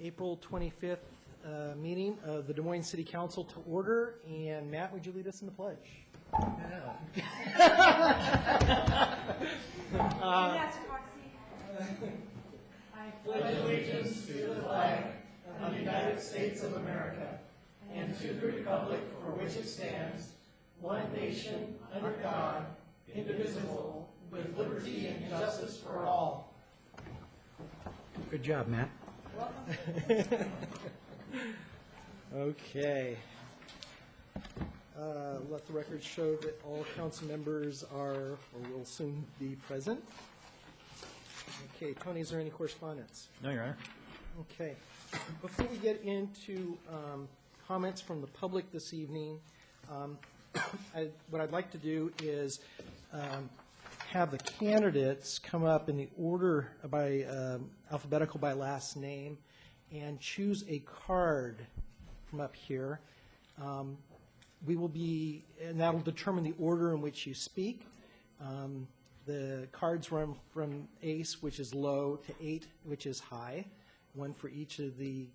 April 25th meeting of the Des Moines City Council to order. And Matt, would you lead us in the pledge? I pledge allegiance to the flag of the United States of America and to the republic for which it stands, one nation, under God, indivisible, with liberty and justice for all. Good job, Matt. Okay. Let the record show that all council members are or will soon be present. Okay, Tony, is there any correspondence? No, Your Honor. Okay. Before we get into comments from the public this evening, what I'd like to do is have the candidates come up in the order by alphabetical by last name and choose a card from up here. We will be, and that'll determine the order in which you speak. The cards run from ace, which is low, to 8, which is high, one for each of the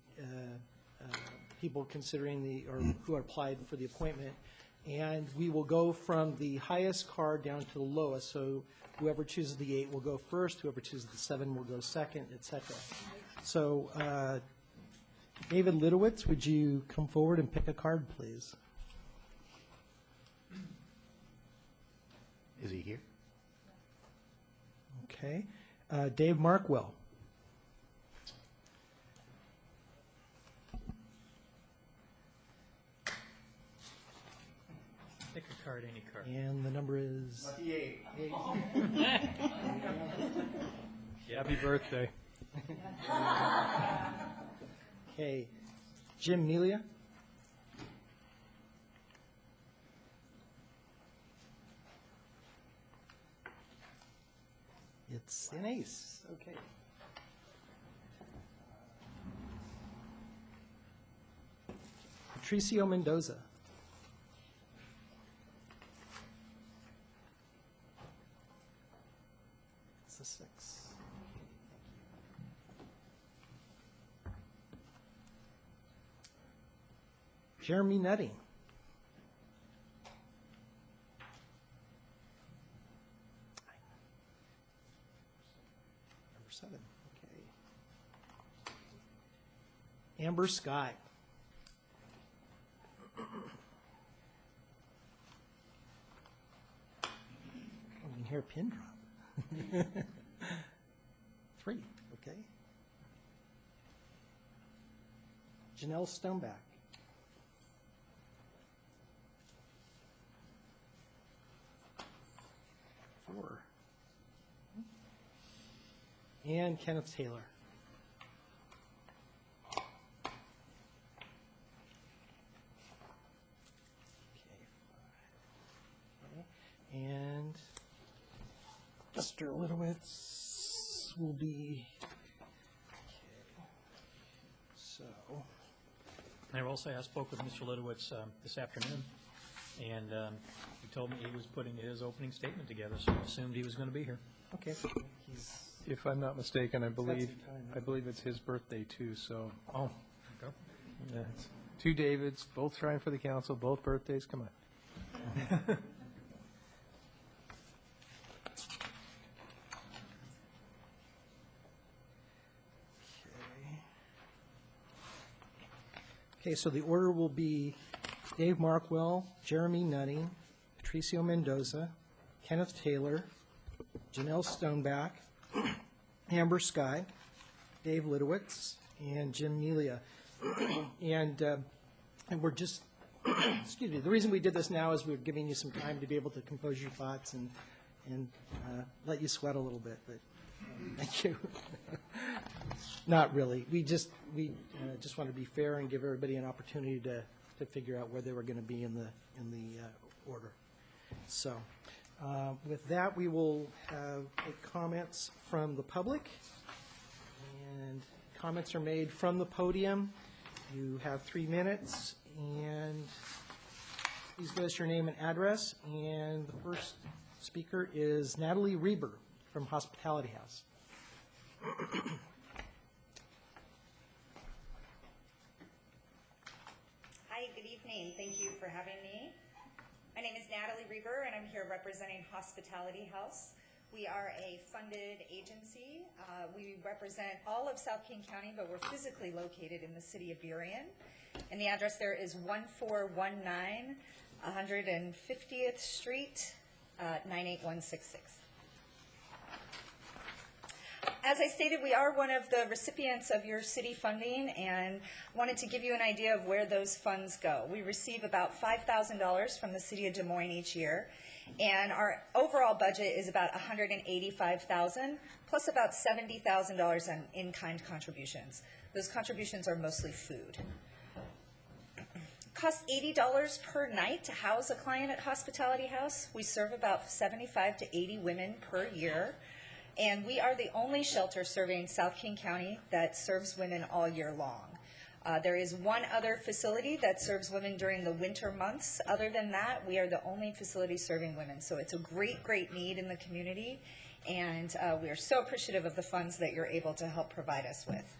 people considering or who are applied for the appointment. And we will go from the highest card down to the lowest. So whoever chooses the 8 will go first, whoever chooses the 7 will go second, etc. So David Litowitz, would you come forward and pick a card, please? Is he here? Okay. Dave Markwell. Pick a card, any card. And the number is? Lucky 8. 8. Happy birthday. Okay. Jim Melia. It's an ace. Okay. Patricio Mendoza. It's a 6. Jeremy Nutty. Number 7. Okay. Amber Sky. You can hear a pin drop. 3. Okay. Janelle Stoneback. 4. And Kenneth Taylor. Okay. And Mr. Litowitz will be. Okay. So. I will say I spoke with Mr. Litowitz this afternoon, and he told me he was putting his opening statement together, so I assumed he was going to be here. Okay. He's If I'm not mistaken, I believe That's your time. it's his birthday too. So Oh, okay. yeah, it's 2 Davids, both trying for the council, both birthdays. Come on. Okay, so the order will be Dave Markwell, Jeremy Nutty, Patricio Mendoza, Kenneth Taylor, Janelle Stoneback, Amber Sky, Dave Litowitz, and Jim Melia. And we're just, excuse me, the reason we did this now is we're giving you some time to be able to compose your thoughts and let you sweat a little bit, but thank you. Not really. We just want to be fair and give everybody an opportunity to figure out where they were going to be in the order. So with that, we will take comments from the public, and comments are made from the podium. You have 3 minutes, and please give us your name and address. And the first speaker is Natalie Reber from Hospitality House. good evening. Thank you for having me. My name is Natalie Reber, and I'm here representing Hospitality House. We are a funded agency. We represent all of South King County, but we're physically located in the city of Burien. And the address there is 1419 150th Street, 98166. As I stated, we are one of the recipients of your city funding and wanted to give you an idea of where those funds go. We receive about $5,000 from the city of Des Moines each year, and our overall budget is about $185,000 plus about $70,000 in in-kind contributions. Those contributions are mostly food. It costs $80 per night to house a client at Hospitality House. We serve about 75 to 80 women per year. And we are the only shelter serving South King County that serves women all year long. There is one other facility that serves women during the winter months. Other than that, we are the only facility serving women. So it's a great, great need in the community. And we are so appreciative of the funds that you're able to help provide us with.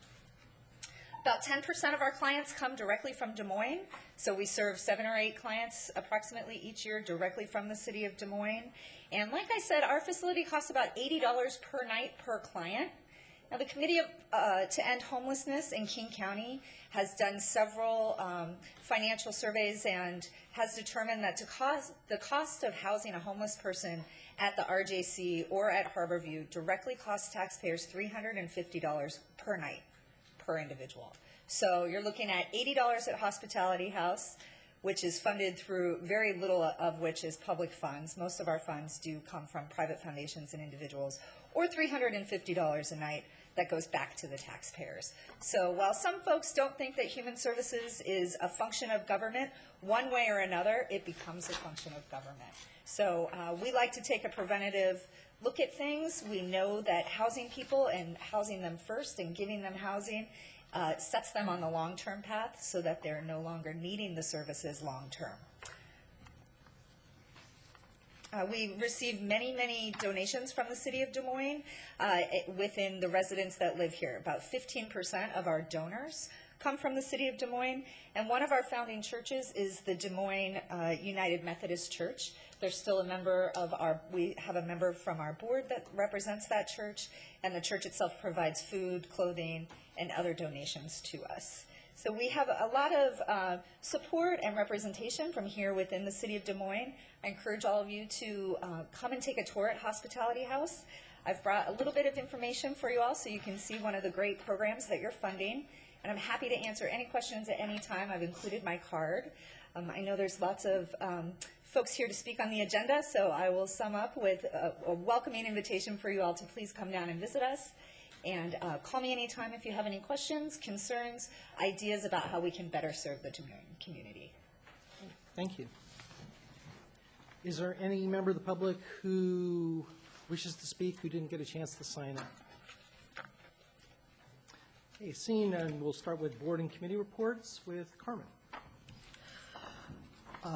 About 10% of our clients come directly from Des Moines. So we serve 7 or 8 clients approximately each year directly from the city of Des Moines. And like I said, our facility costs about $80 per night per client. Now, the Committee to End Homelessness in King County has done several financial surveys and has determined that the cost of housing a homeless person at the RJC or at Harborview directly costs taxpayers $350 per night per individual. So you're looking at $80 at Hospitality House, which is funded through very little of which is public funds. Most of our funds do come from private foundations and individuals, or $350 a night that goes back to the taxpayers. So while some folks don't think that human services is a function of government, one way or another, it becomes a function of government. So we like to take a preventative look at things. We know that housing people and housing them first and giving them housing sets them on the long-term path so that they're no longer needing the services long-term. We receive many, many donations from the city of Des Moines within the residents that live here. About 15% of our donors come from the city of Des Moines, and one of our founding churches is the Des Moines United Methodist Church. They're still a member of we have a member from our board that represents that church, and the church itself provides food, clothing, and other donations to us. So we have a lot of support and representation from here within the city of Des Moines. I encourage all of you to come and take a tour at Hospitality House. I've brought a little bit of information for you all so you can see one of the great programs that you're funding. And I'm happy to answer any questions at any time. I've included my card. I know there's lots of folks here to speak on the agenda, so I will sum up with a welcoming invitation for you all to please come down and visit us. And call me anytime if you have any questions, concerns, ideas about how we can better serve the community. Thank you. Is there any member of the public who wishes to speak who didn't get a chance to sign up? Okay, seeing none, we'll start with board and committee reports with Carmen.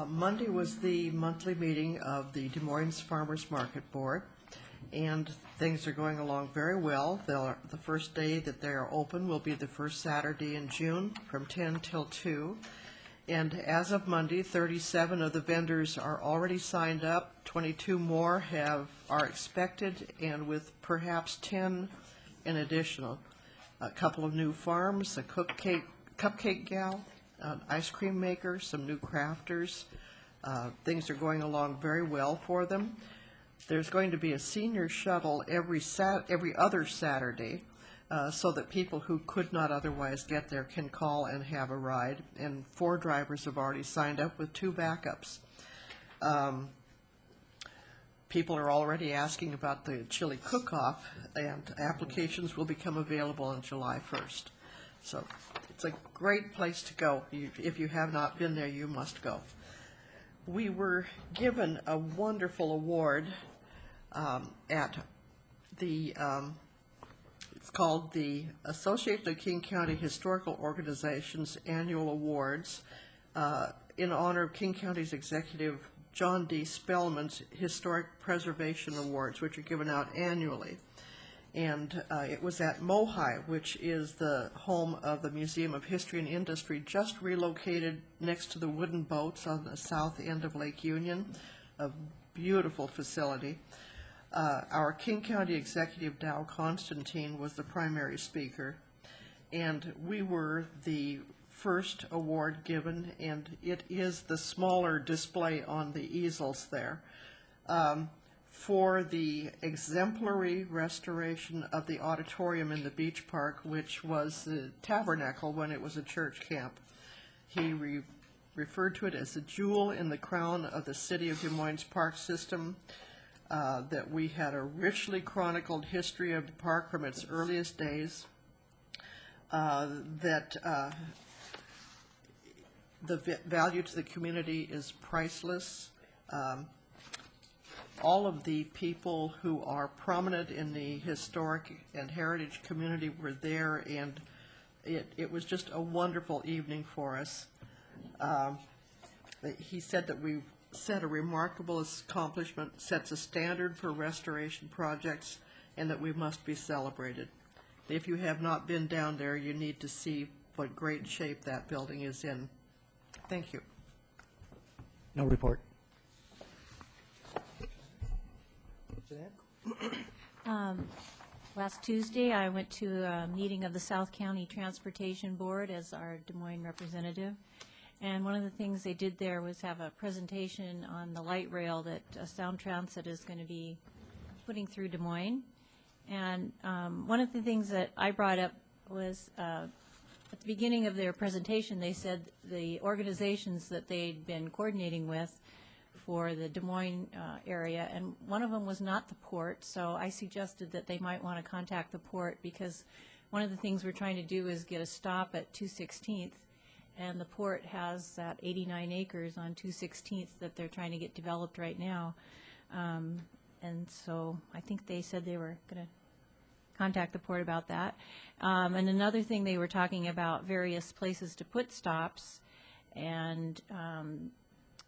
Monday was the monthly meeting of the Des Moines Farmers Market Board, and things are going along very well. The first day that they are open will be the first Saturday in June from 10 till 2. And as of Monday, 37 of the vendors are already signed up. 22 more are expected, and with perhaps 10 in additional. A couple of new farms, a cupcake gal, an ice cream maker, some new crafters. Things are going along very well for them. There's going to be a senior shuttle every other Saturday so that people who could not otherwise get there can call and have a ride. And 4 drivers have already signed up with 2 backups. People are already asking about the chili cook-off, and applications will become available on July 1st. So it's a great place to go. If you have not been there, you must go. We were given a wonderful award at the, it's called the Association of King County Historical Organizations Annual Awards in honor of King County's executive John D. Spellman's Historic Preservation Awards, which are given out annually. And it was at Mohi, which is the home of the Museum of History and Industry, just relocated next to the wooden boats on the south end of Lake Union, a beautiful facility. Our King County Executive, Dow Constantine, was the primary speaker, and we were the first award given, and it is the smaller display on the easels there. For the exemplary restoration of the auditorium in the beach park, which was the tabernacle when it was a church camp. He referred to it as a jewel in the crown of the city of Des Moines park system, that we had a richly chronicled history of the park from its earliest days, that the value to the community is priceless. All of the people who are prominent in the historic and heritage community were there, and it was just a wonderful evening for us. He said that we've set a remarkable accomplishment, sets a standard for restoration projects, and that we must be celebrated. If you have not been down there, you need to see what great shape that building is in. Thank you. No report. Jeanette? Last Tuesday, I went to a meeting of the South County Transportation Board as our Des Moines representative. And one of the things they did there was have a presentation on the light rail that Sound Transit is going to be putting through Des Moines. And one of the things that I brought up was at the beginning of their presentation, they said the organizations that they'd been coordinating with for the Des Moines area, and one of them was not the port, so I suggested that they might want to contact the port, because one of the things we're trying to do is get a stop at 216th, and the port has that 89 acres on 216th that they're trying to get developed right now. And so I think they said they were going to contact the port about that. And another thing, they were talking about various places to put stops, and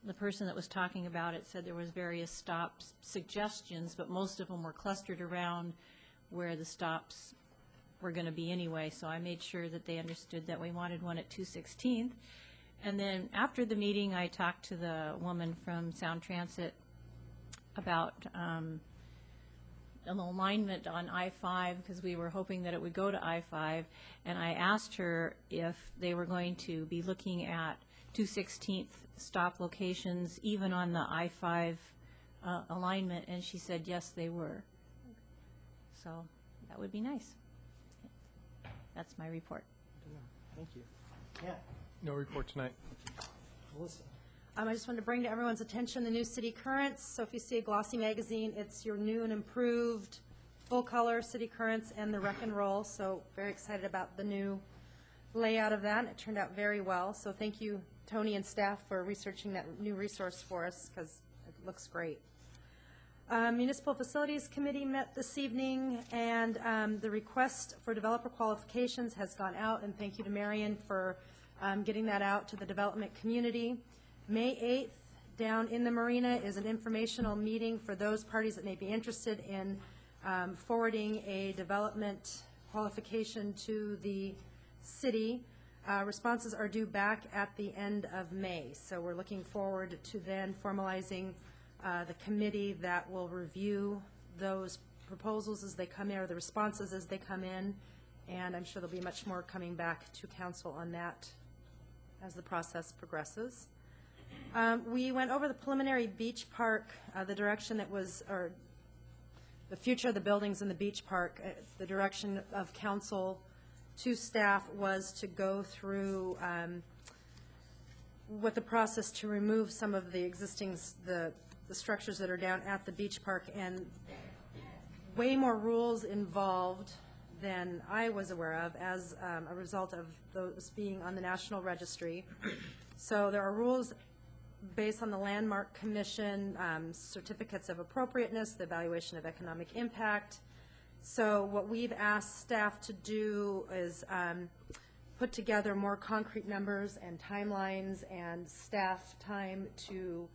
the person that was talking about it said there was various stops suggestions, but most of them were clustered around where the stops were going to be anyway. So I made sure that they understood that we wanted one at 216th. And then after the meeting, I talked to the woman from Sound Transit about an alignment on I-5, because we were hoping that it would go to I-5, and I asked her if they were going to be looking at 216th stop locations even on the I-5 alignment, and she said yes, they were. So that would be nice. That's my report. Thank you. Yeah, No report tonight. Melissa. I just wanted to bring to everyone's attention the new City Currents. So if you see a glossy magazine, it's your new and improved full-color City Currents and the Rec and Roll. So very excited about the new layout of that. It turned out very well. So thank you, Tony and staff, for researching that new resource for us, because it looks great. Municipal Facilities Committee met this evening, and the request for developer qualifications has gone out, and thank you to Marion for getting that out to the development community. May 8th, down in the Marina, is an informational meeting for those parties that may be interested in forwarding a development qualification to the city. Responses are due back at the end of May, so we're looking forward to then formalizing the committee that will review those proposals as they come in, or the responses as they come in, and I'm sure there'll be much more coming back to council on that as the process progresses. We went over the preliminary beach park, the direction that was, or the future of the buildings in the beach park. The direction of council to staff was to go through what the process to remove some of the existing, the structures that are down at the beach park, and way more rules involved than I was aware of as a result of those being on the National Registry. So there are rules based on the Landmark Commission, certificates of appropriateness, the evaluation of economic impact. So what we've asked staff to do is put together more concrete numbers and timelines and staff time to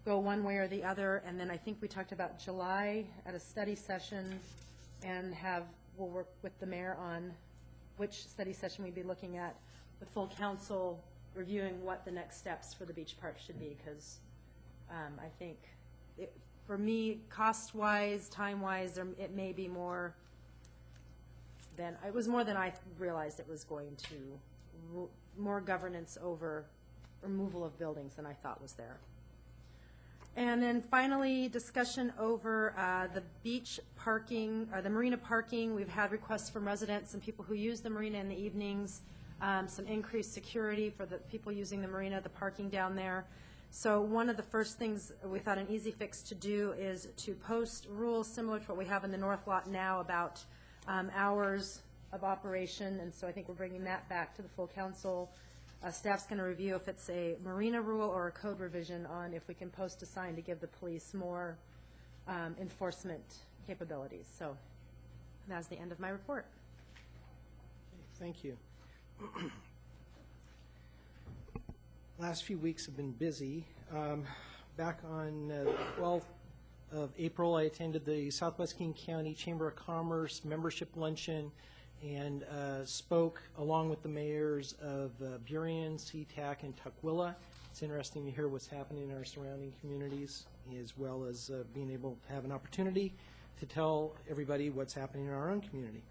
go one way or the other. And then I think we talked about July at a study session and we'll work with the mayor on which study session we'd be looking at, with full council reviewing what the next steps for the beach park should be, because I think, for me, cost-wise, time-wise, it may be more than, it was more than I realized it was going to, more governance over removal of buildings than I thought was there. And then finally, discussion over the beach parking, or the marina parking. We've had requests from residents and people who use the marina in the evenings, some increased security for the people using the marina, the parking down there. So one of the first things we thought an easy fix to do is to post rules similar to what we have in the North Lot now about hours of operation, and so I think we're bringing that back to the full council. Staff's going to review if it's a marina rule or a code revision on if we can post a sign to give the police more enforcement capabilities. So that's the end of my report. Thank you. Last few weeks have been busy. Back on the 12th of April, I attended the Southwest King County Chamber of Commerce membership luncheon and spoke along with the mayors of Burien, SeaTac, and Tukwila. It's interesting to hear what's happening in our surrounding communities, as well as being able to have an opportunity to tell everybody what's happening in our own community.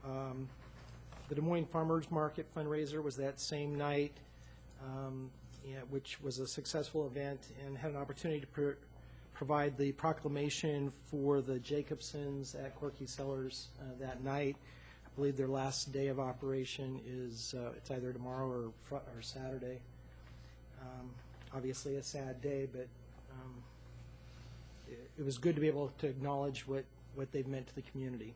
The Des Moines Farmers Market fundraiser was that same night, which was a successful event, and had an opportunity to provide the proclamation for the Jacobsons at Corky Cellars that night. I believe their last day of operation is it's either tomorrow or Saturday. Obviously a sad day, but it was good to be able to acknowledge what they've meant to the community.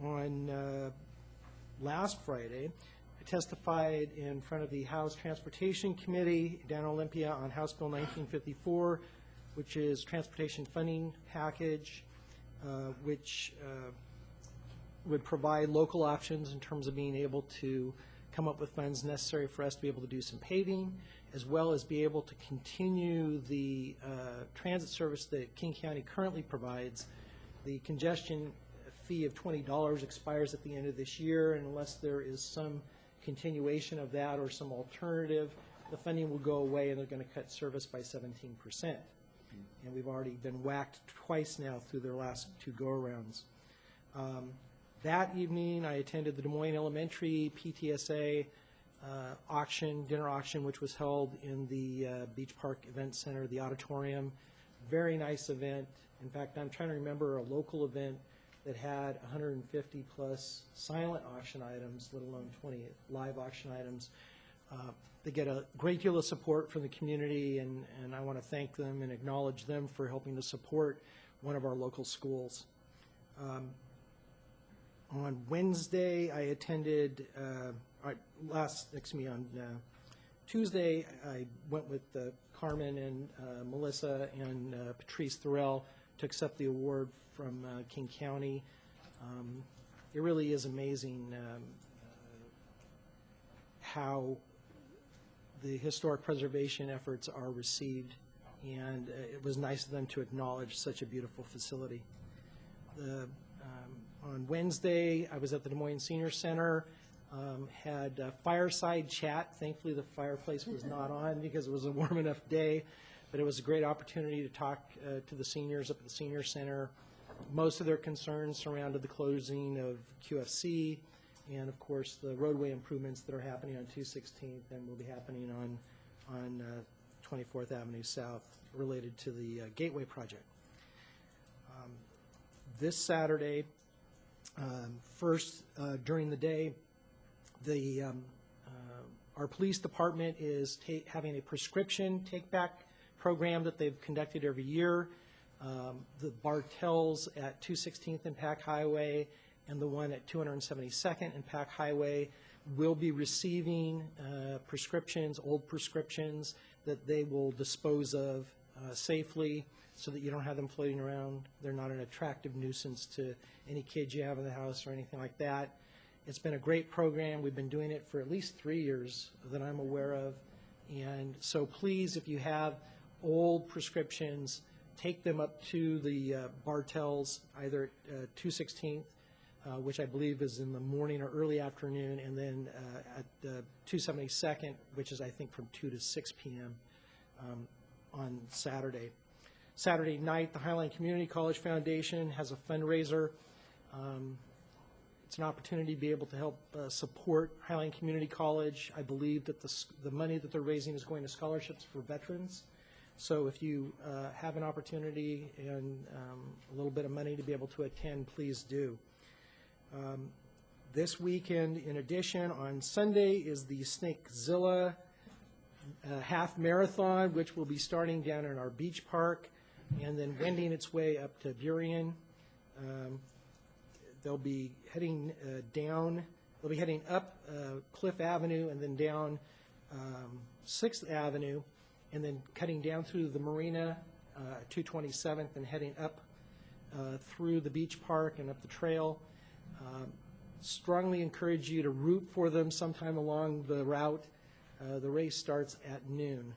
On last Friday, I testified in front of the House Transportation Committee down in Olympia on House Bill 1954, which is transportation funding package, which would provide local options in terms of being able to come up with funds necessary for us to be able to do some paving, as well as be able to continue the transit service that King County currently provides. The congestion fee of $20 expires at the end of this year, and unless there is some continuation of that or some alternative, the funding will go away and they're going to cut service by 17%. And we've already been whacked twice now through their last two go-arounds. That evening, I attended the Des Moines Elementary PTSA dinner auction, which was held in the Beach Park Event Center, the auditorium. Very nice event. In fact, I'm trying to remember a local event that had 150 plus silent auction items, let alone 20 live auction items. They get a great deal of support from the community, and I want to thank them and acknowledge them for helping to support one of our local schools. On Wednesday, I attended, on Tuesday, I went with Carmen and Melissa and Patrice Thorell to accept the award from King County. It really is amazing how the historic preservation efforts are received, and it was nice of them to acknowledge such a beautiful facility. On Wednesday, I was at the Des Moines Senior Center, had a fireside chat. Thankfully, the fireplace was not on because it was a warm enough day, but it was a great opportunity to talk to the seniors up at the Senior Center. Most of their concerns surrounded the closing of QFC and, of course, the roadway improvements that are happening on 216th and will be happening on 24th Avenue South related to the Gateway project. This Saturday, first during the day, our police department is having a prescription take-back program that they've conducted every year. The Bartels at 216th and Pack Highway and the one at 272nd and Pack Highway will be receiving prescriptions, old prescriptions, that they will dispose of safely so that you don't have them floating around. They're not an attractive nuisance to any kids you have in the house or anything like that. It's been a great program. We've been doing it for at least 3 years that I'm aware of. And so please, if you have old prescriptions, take them up to the Bartels, either at 216th, which I believe is in the morning or early afternoon, and then at 272nd, which is, I think, from 2 to 6 p.m. On Saturday. Saturday night, the Highline Community College Foundation has a fundraiser. It's an opportunity to be able to help support Highline Community College. I believe that the money that they're raising is going to scholarships for veterans. So if you have an opportunity and a little bit of money to be able to attend, please do. This weekend, in addition, on Sunday is the Snake Zilla half marathon, which will be starting down in our beach park and then wending its way up to Burien. They'll be heading they'll be heading up Cliff Avenue and then down 6th Avenue and then cutting down through the Marina, 227th, and heading up through the beach park and up the trail. Strongly encourage you to root for them sometime along the route. The race starts at noon.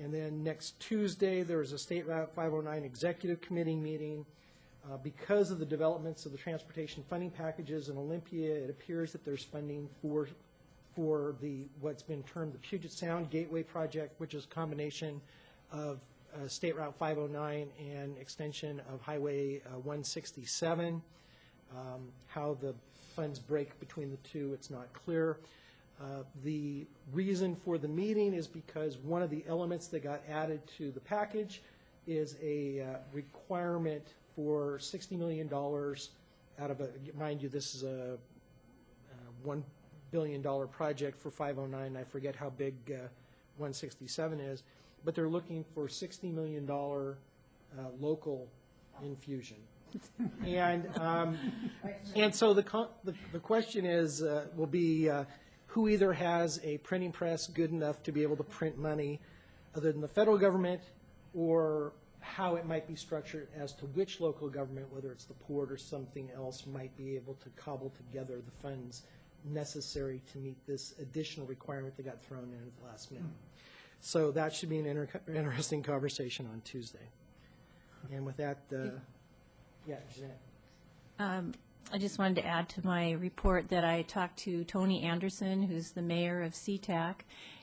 And then next Tuesday, there is a State Route 509 Executive Committee meeting. Because of the developments of the transportation funding packages in Olympia, it appears that there's funding for what's been termed the Puget Sound Gateway Project, which is a combination of State Route 509 and extension of Highway 167. How the funds break between the two, it's not clear. The reason for the meeting is because one of the elements that got added to the package is a requirement for $60 million out of mind you, this is a $1 billion project for 509. I forget how big 167 is, but they're looking for $60 million local infusion. And so the question is will be who either has a printing press good enough to be able to print money other than the federal government, or how it might be structured as to which local government, whether it's the port or something else, might be able to cobble together the funds necessary to meet this additional requirement that got thrown in at the last minute. So that should be an interesting conversation on Tuesday. And with that, yeah, Jeanette. I just wanted to add to my report that I talked to Tony Anderson, who's the mayor of SeaTac,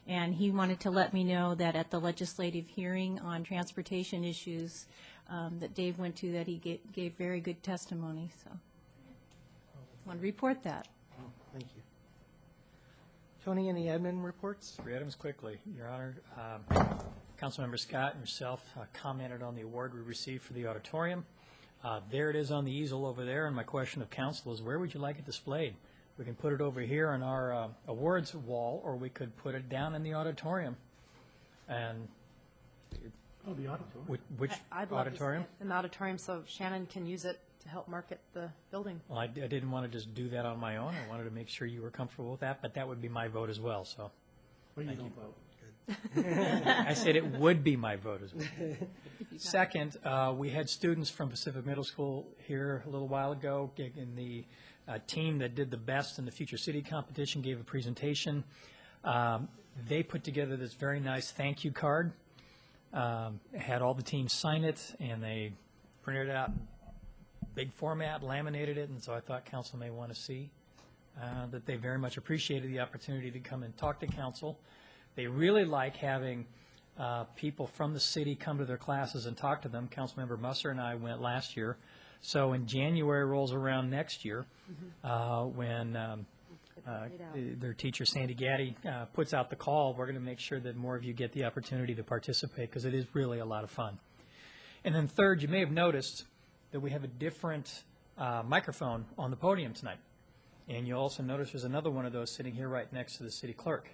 and he wanted to let me know that at the legislative hearing on transportation issues that Dave went to, that he gave very good testimony. So I want to report that. Oh, thank you. Tony, any admin reports? 3 items quickly, Your Honor. Councilmember Scott and yourself commented on the award we received for the auditorium. There it is on the easel over there, and my question of council is, where would you like it displayed? We can put it over here on our awards wall, or we could put it down in the auditorium. And Oh, the auditorium. which I'd love to see auditorium? it in the auditorium so Shannon can use it to help market the building. Well, I didn't want to just do that on my own. I wanted to make sure you were comfortable with that, but that would be my vote as well. So Well, you Thank don't you. vote. I said it would be my vote as well. Second, we had students from Pacific Middle School here a little while ago, and the team that did the best in the Future City competition gave a presentation. They put together this very nice thank you card, had all the teams sign it, and they printed it out in big format, laminated it, and so I thought council may want to see that they very much appreciated the opportunity to come and talk to council. They really like having people from the city come to their classes and talk to them. Councilmember Musser and I went last year. So when January rolls around next year, when their teacher, Sandy Gaddy, puts out the call, we're going to make sure that more of you get the opportunity to participate, because it is really a lot of fun. And then third, you may have noticed that we have a different microphone on the podium tonight. And you'll also notice there's another one of those sitting here right next to the city clerk.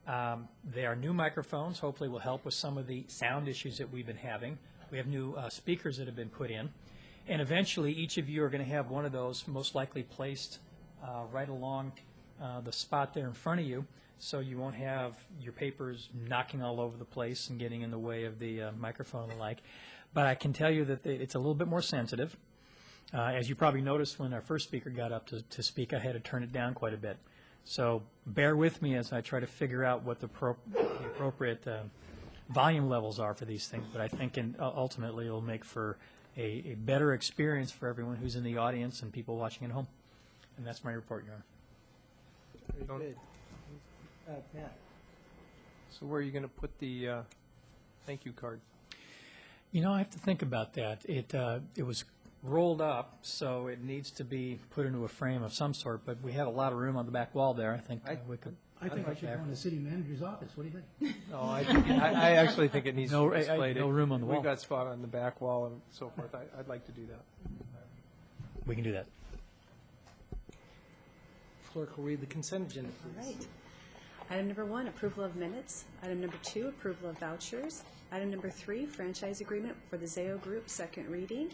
They are new microphones, hopefully will help with some of the sound issues that we've been having. We have new speakers that have been put in. And eventually, each of you are going to have one of those most likely placed right along the spot there in front of you, so you won't have your papers knocking all over the place and getting in the way of the microphone and the like. But I can tell you that it's a little bit more sensitive. As you probably noticed when our first speaker got up to speak, I had to turn it down quite a bit. So bear with me as I try to figure out what the appropriate volume levels are for these things, but I think ultimately it'll make for a better experience for everyone who's in the audience and people watching at home. And that's my report, Your Honor. Very good. Matt? So where are you going to put the thank you card? You know, I have to think about that. It was rolled up, so it needs to be put into a frame of some sort, but we have a lot of room on the back wall there. I think we could. I think I should go in the city manager's office. What do you think? No, I actually think it needs to be displayed. no room on the wall. We've got spot on the back wall and so forth. I'd like to do that. We can do that. Clerk will read the consent agenda, All please. right. Item number 1, approval of minutes. Item number 2, approval of vouchers. Item number 3, franchise agreement for the Zayo Group, second reading.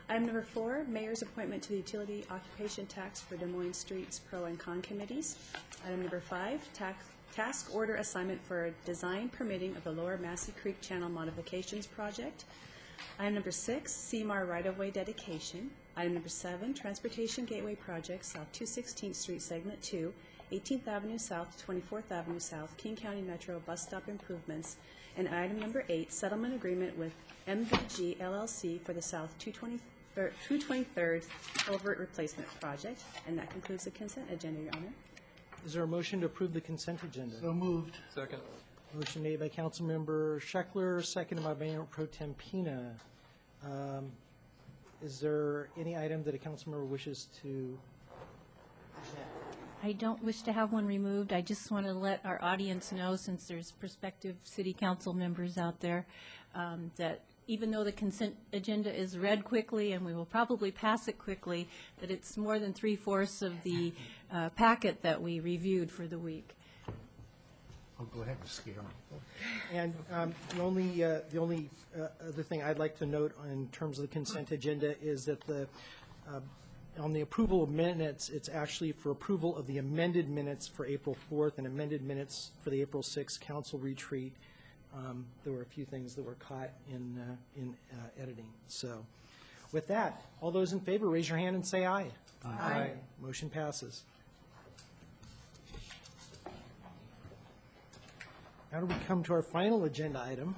Item number 4, mayor's appointment to the utility occupation tax for Des Moines Streets pro and con committees. Item number 5, task order assignment for design permitting of the Lower Massey Creek Channel Modifications Project. Item number 6, CMAR right-of-way dedication. Item number 7, Transportation Gateway Project, South 216th Street, Segment 2, 18th Avenue South to 24th Avenue South, King County Metro bus stop improvements. And item number 8, settlement agreement with MVG LLC for the South 223rd Culvert Replacement Project. And that concludes the consent agenda, Your Honor. Is there a motion to approve the consent agenda? So moved. Second. Motion made by Councilmember Scheckler, seconded by Mayor Pro Tem Pina. Is there any item that a council member wishes to present? I don't wish to have one removed. I just want to let our audience know, since there's prospective city council members out there, that even though the consent agenda is read quickly, and we will probably pass it quickly, that it's more than 3/4 of the packet that we reviewed for the week. Oh, go ahead, scare them. And the only other thing I'd like to note in terms of the consent agenda is that on the approval of minutes, it's actually for approval of the amended minutes for April 4th and amended minutes for the April 6th council retreat. There were a few things that were caught in editing. So with that, all those in favor, raise your hand and say aye. Aye. Motion passes. Now do we come to our final agenda item.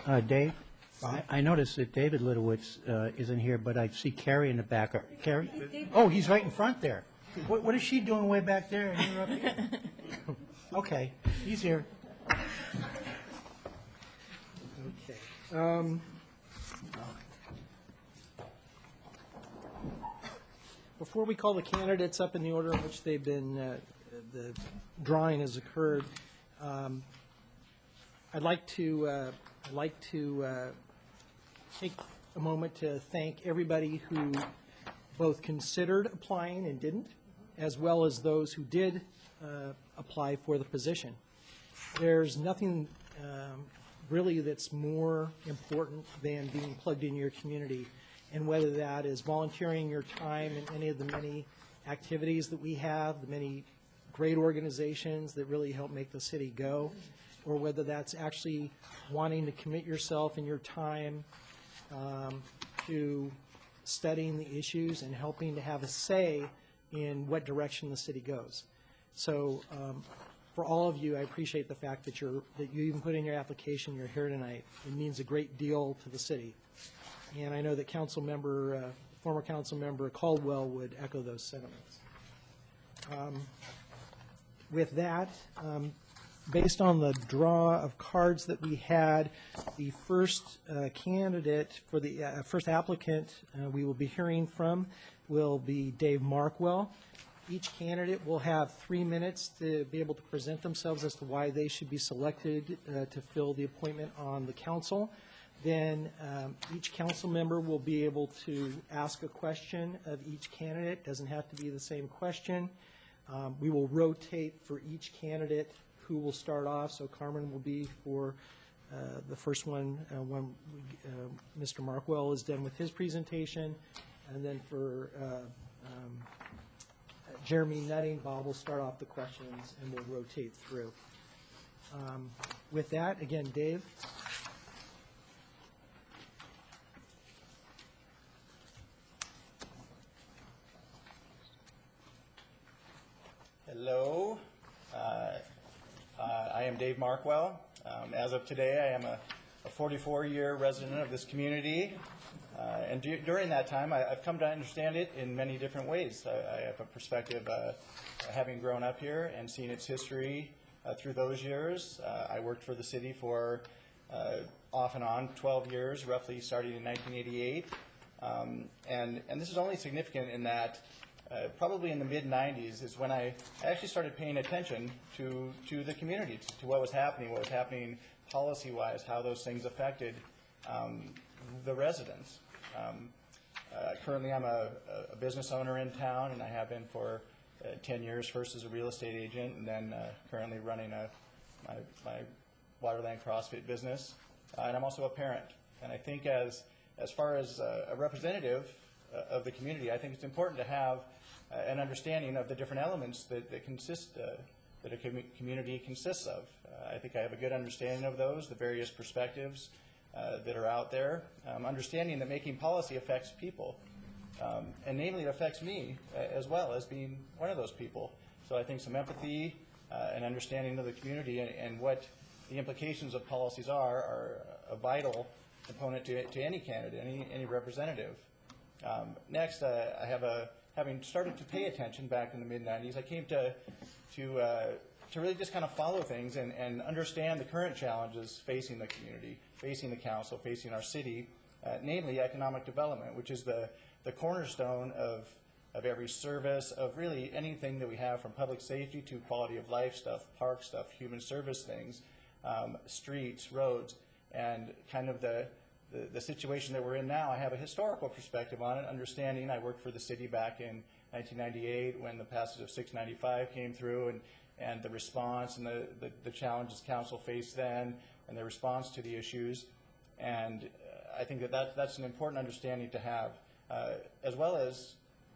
Okay. Dave, I noticed that David Litowitz isn't here, but I see Carrie in the back. Carrie? Oh, he's right in front there. What is she doing way back there? And you're up here? Okay, he's here. Okay. Before we call the candidates up in the order in which they've been, the drawing has occurred, I'd like to take a moment to thank everybody who both considered applying and didn't, as well as those who did apply for the position. There's nothing really that's more important than being plugged in your community, and whether that is volunteering your time in any of the many activities that we have, the many great organizations that really help make the city go, or whether that's actually wanting to commit yourself and your time to studying the issues and helping to have a say in what direction the city goes. So for all of you, I appreciate the fact that you even put in your application, you're here tonight. It means a great deal to the city. And I know that former council member Caldwell would echo those sentiments. With that, based on the draw of cards that we had, the first candidate for the first applicant we will be hearing from will be Dave Markwell. Each candidate will have 3 minutes to be able to present themselves as to why they should be selected to fill the appointment on the council. Then each council member will be able to ask a question of each candidate. It doesn't have to be the same question. We will rotate for each candidate who will start off. So Carmen will be for the first one when Mr. Markwell is done with his presentation. And then for Jeremy Nutty, Bob will start off the questions and we'll rotate through. With that, again, Dave. Hello. I am Dave Markwell. As of today, I am a 44-year resident of this community. And during that time, I've come to understand it in many different ways. I have a perspective having grown up here and seen its history through those years. I worked for the city for off and on 12 years, roughly starting in 1988. And this is only significant in that probably in the mid-90s is when I actually started paying attention to the community, to what was happening policy-wise, how those things affected the residents. Currently, I'm a business owner in town, and I have been for 10 years, first as a real estate agent, and then currently running my Waterland CrossFit business. And I'm also a parent. And I think as far as a representative of the community, I think it's important to have an understanding of the different elements that a community consists of. I think I have a good understanding of those, the various perspectives that are out there, understanding that making policy affects people. And namely, it affects me as well as being one of those people. So I think some empathy and understanding of the community and what the implications of policies are a vital component to any candidate, any representative. Next, having started to pay attention back in the mid-90s, I came to really just kind of follow things and understand the current challenges facing the community, facing the council, facing our city, namely economic development, which is the cornerstone of every service, of really anything that we have, from public safety to quality of life stuff, park stuff, human service things, streets, roads, and kind of the situation that we're in now. I have a historical perspective on it, understanding I worked for the city back in 1998 when the passage of 695 came through, and the response and the challenges council faced then, and the response to the issues. And I think that's an important understanding to have, as well as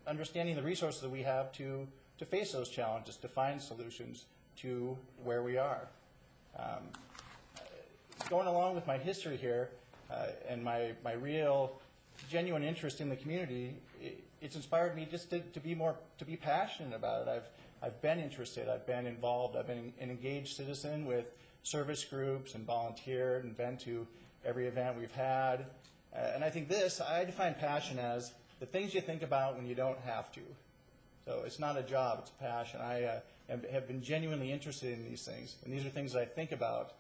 understanding the resources that we have to face those challenges, to find solutions to where we are. Going along with my history here, and my real genuine interest in the community, it's inspired me just to be passionate about it. I've been interested, I've been involved, I've been an engaged citizen with service groups and volunteered and been to every event we've had. And I think I define passion as the things you think about when you don't have to. So it's not a job, it's a passion. I have been genuinely interested in these things, and these are things that I think about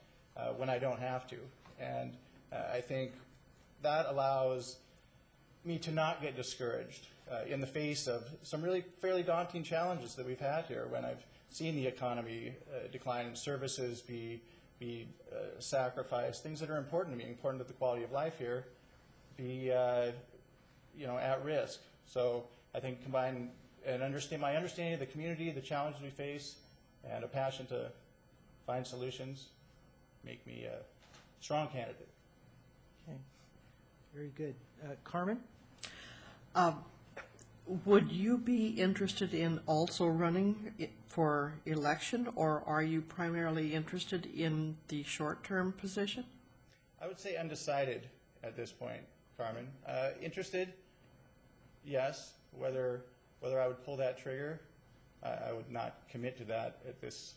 when I don't have to. And I think that allows me to not get discouraged in the face of some really fairly daunting challenges that we've had here, when I've seen the economy decline and services be sacrificed, things that are important to me, important to the quality of life here, be at risk. So I think combine and my understanding of the community, the challenges we face, and a passion to find solutions make me a strong candidate. Okay, very good. Carmen? Would you be interested in also running for election, or are you primarily interested in the short-term position? I would say undecided at this point, Carmen. Interested, yes. Whether I would pull that trigger, I would not commit to that at this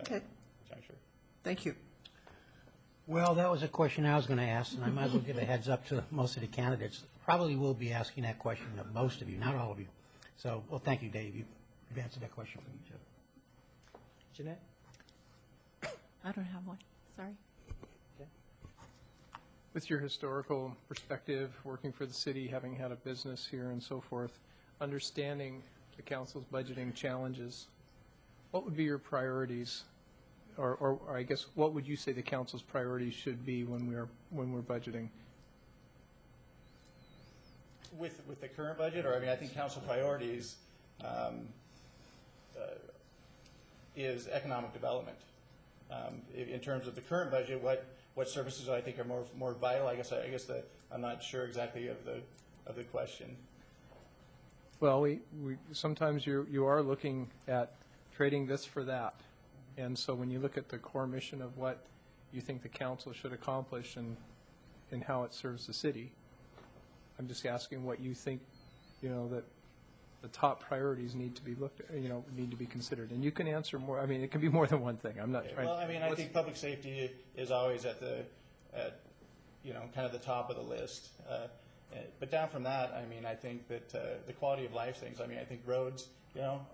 juncture. Thank you. Well, that was a question I was going to ask, and I might as well give a heads up to most of the candidates. Probably will be asking that question of most of you, not all of you. So, well, thank you, Dave. You've answered that question for each other. Jeanette? I don't have one, sorry. Okay. With your historical perspective, working for the city, having had a business here and so forth, understanding the council's budgeting challenges, what would be your priorities, or I guess what would you say the council's priorities should be when we're budgeting? With the current budget, or I think council priorities is economic development. In terms of the current budget, what services I think are more vital? I guess I'm not sure exactly of the question. Well, we sometimes you are looking at trading this for that, and so when you look at the core mission of what you think the council should accomplish and how it serves the city, I'm just asking what you think, that the top priorities need to be looked at, need to be considered. And you can answer more, I mean, it can be more than one thing. I'm not trying. Well, I mean, I think public safety is always at kind of the top of the list. But down from that, I mean, I think that the quality of life things, I mean, I think roads,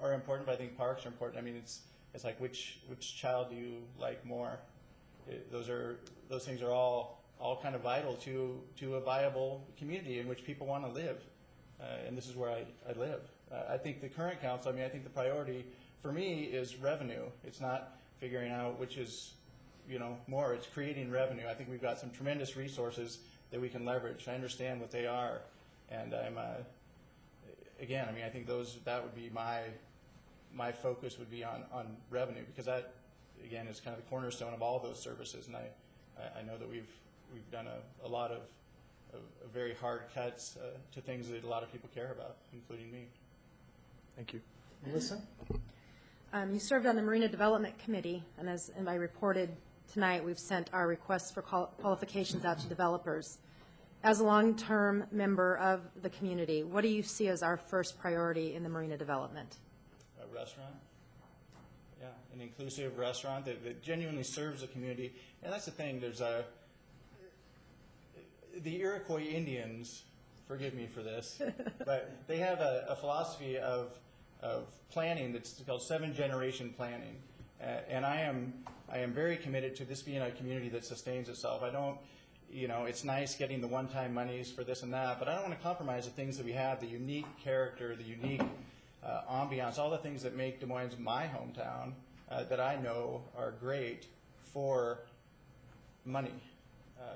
are important, but I think parks are important. I mean, it's like which child do you like more? Those things are all kind of vital to a viable community in which people want to live. And this is where I live. I think the current council, I mean, I think the priority for me is revenue. It's not figuring out which is, more. It's creating revenue. I think we've got some tremendous resources that we can leverage. I understand what they are. And I'm, again, I mean, I think that would be my focus would be on revenue, because that, again, is kind of the cornerstone of all those services. And I know that we've done a lot of very hard cuts to things that a lot of people care about, including me. Thank you. Melissa? You served on the Marina Development Committee, and as I reported tonight, we've sent our requests for qualifications out to developers. As a long-term member of the community, what do you see as our first priority in the Marina development? A restaurant. Yeah, an inclusive restaurant that genuinely serves the community. And that's the thing, the Iroquois Indians, forgive me for this, but they have a philosophy of planning that's called 7-generation planning. And I am very committed to this being a community that sustains itself. I don't, it's nice getting the one-time monies for this and that, but I don't want to compromise the things that we have, the unique character, the unique ambiance, all the things that make Des Moines my hometown that I know are great for money.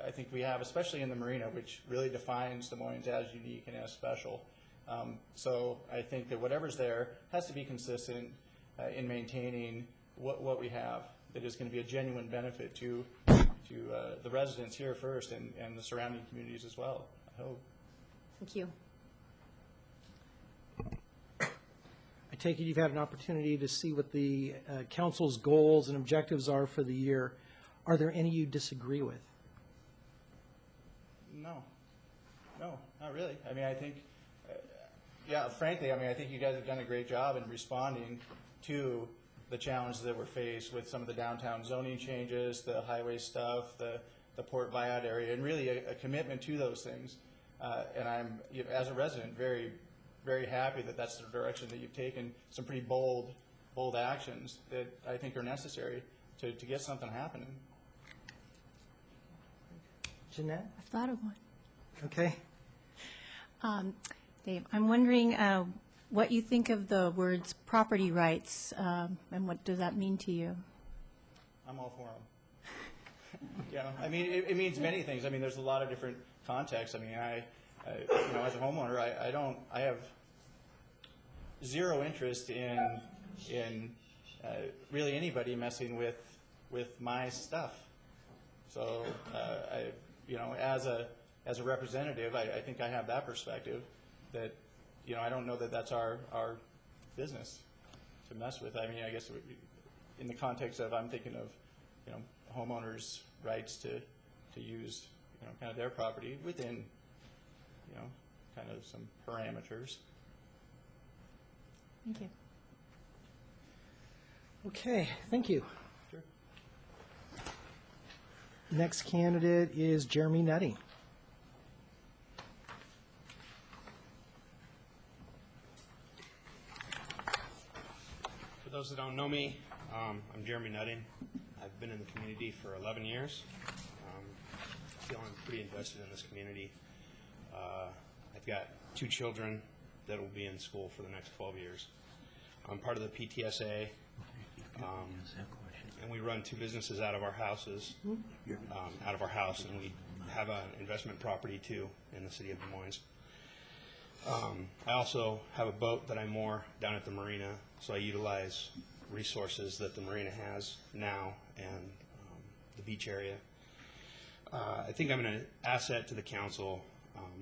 I think we have, especially in the Marina, which really defines Des Moines as unique and as special. So I think that whatever's there has to be consistent in maintaining what we have that is going to be a genuine benefit to the residents here first and the surrounding communities as well, I hope. Thank you. I take it you've had an opportunity to see what the council's goals and objectives are for the year. Are there any you disagree with? No, not really. I mean, I think, frankly, I mean, I think you guys have done a great job in responding to the challenges that we're faced with some of the downtown zoning changes, the highway stuff, the Port Viad area, and really a commitment to those things. And I'm, as a resident, very, very happy that that's the direction that you've taken, some pretty bold actions that I think are necessary to get something happening. Jeanette? I've thought of one. Okay. Dave, I'm wondering what you think of the words property rights, and what does that mean to you? I'm all for them. I mean, it means many things. I mean, there's a lot of different contexts. I mean, as a homeowner, I have zero interest in really anybody messing with my stuff. So, as a representative, I think I have that perspective that, I don't know that that's our business to mess with. I mean, I guess in the context of, I'm thinking of, homeowners' rights to use, kind of their property within, kind of some parameters. Thank you. Okay, thank you. Sure. Next candidate is Jeremy Nutty. For those that don't know me, I'm Jeremy Nutty. I've been in the community for 11 years. I feel I'm pretty invested in this community. I've got 2 children that will be in school for the next 12 years. I'm part of the Ptsa, and we run 2 businesses out of our houses, and we have an investment property too in the city of Des Moines. I also have a boat that I moor down at the Marina, so I utilize resources that the Marina has now and the beach area. I think I'm an asset to the council.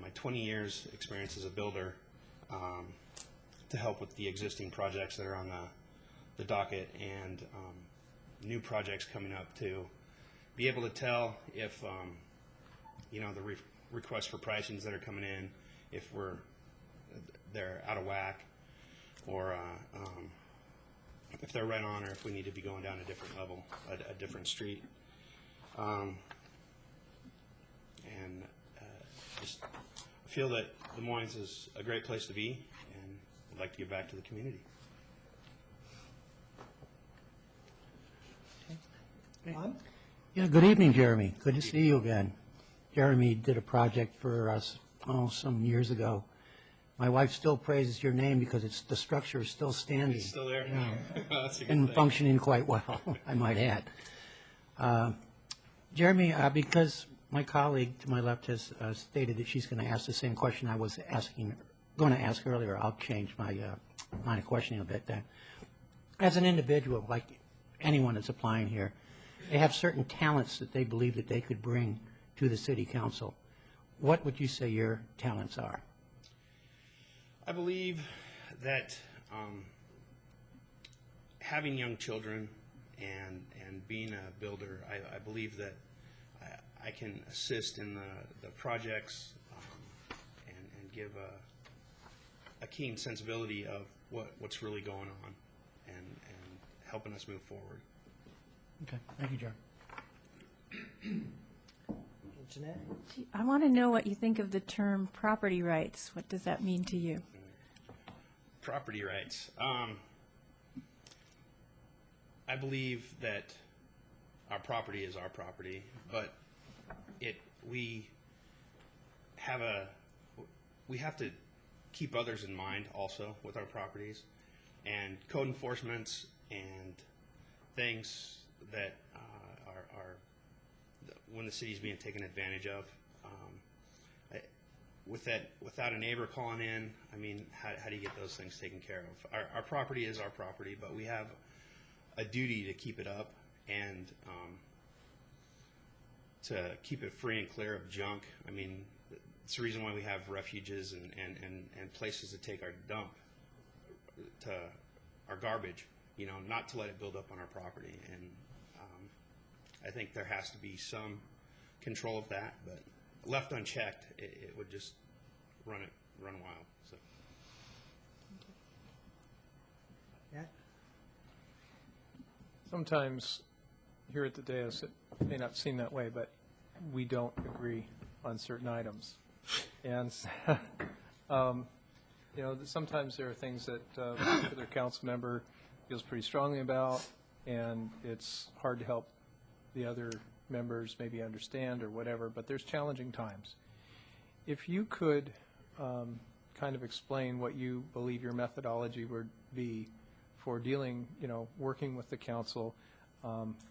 My 20 years experience as a builder to help with the existing projects that are on the docket and new projects coming up, to be able to tell if the requests for pricings that are coming in, if they're out of whack, or if they're right on, or if we need to be going down a different level, a different street. And just feel that Des Moines is a great place to be, and I'd like to give back to the community. Ron? Yeah, good evening, Jeremy. Good to see you again. Jeremy did a project for us, some years ago. My wife still praises your name because the structure is still standing. It's still there? Yeah. That's a good And thing. functioning quite well, I might add. Jeremy, because my colleague to my left has stated that she's going to ask the same question I was going to ask earlier, I'll change my line of questioning a bit then. As an individual, like anyone that's applying here, they have certain talents that they believe that they could bring to the city council. What would you say your talents are? I believe that having young children and being a builder, I believe that I can assist in the projects and give a keen sensibility of what's really going on and helping us move forward. Okay, thank you, Jeremy. Jeanette? I want to know what you think of the term property rights. What does that mean to you? Property rights. I believe that our property is our property, but we have to keep others in mind also with our properties, and code enforcements and things that are when the city's being taken advantage of. Without a neighbor calling in, I mean, how do you get those things taken care of? Our property is our property, but we have a duty to keep it up and to keep it free and clear of junk. I mean, it's the reason why we have refuges and places to take our dump, to our garbage, you know, not to let it build up on our property. And I think there has to be some control of that, but left unchecked, it would just run wild. So. Yeah. Sometimes here at the dais, it may not seem that way, but we don't agree on certain items. And, sometimes there are things that a particular council member feels pretty strongly about, and it's hard to help the other members maybe understand or whatever, but there's challenging times. If you could kind of explain what you believe your methodology would be for dealing, working with the council,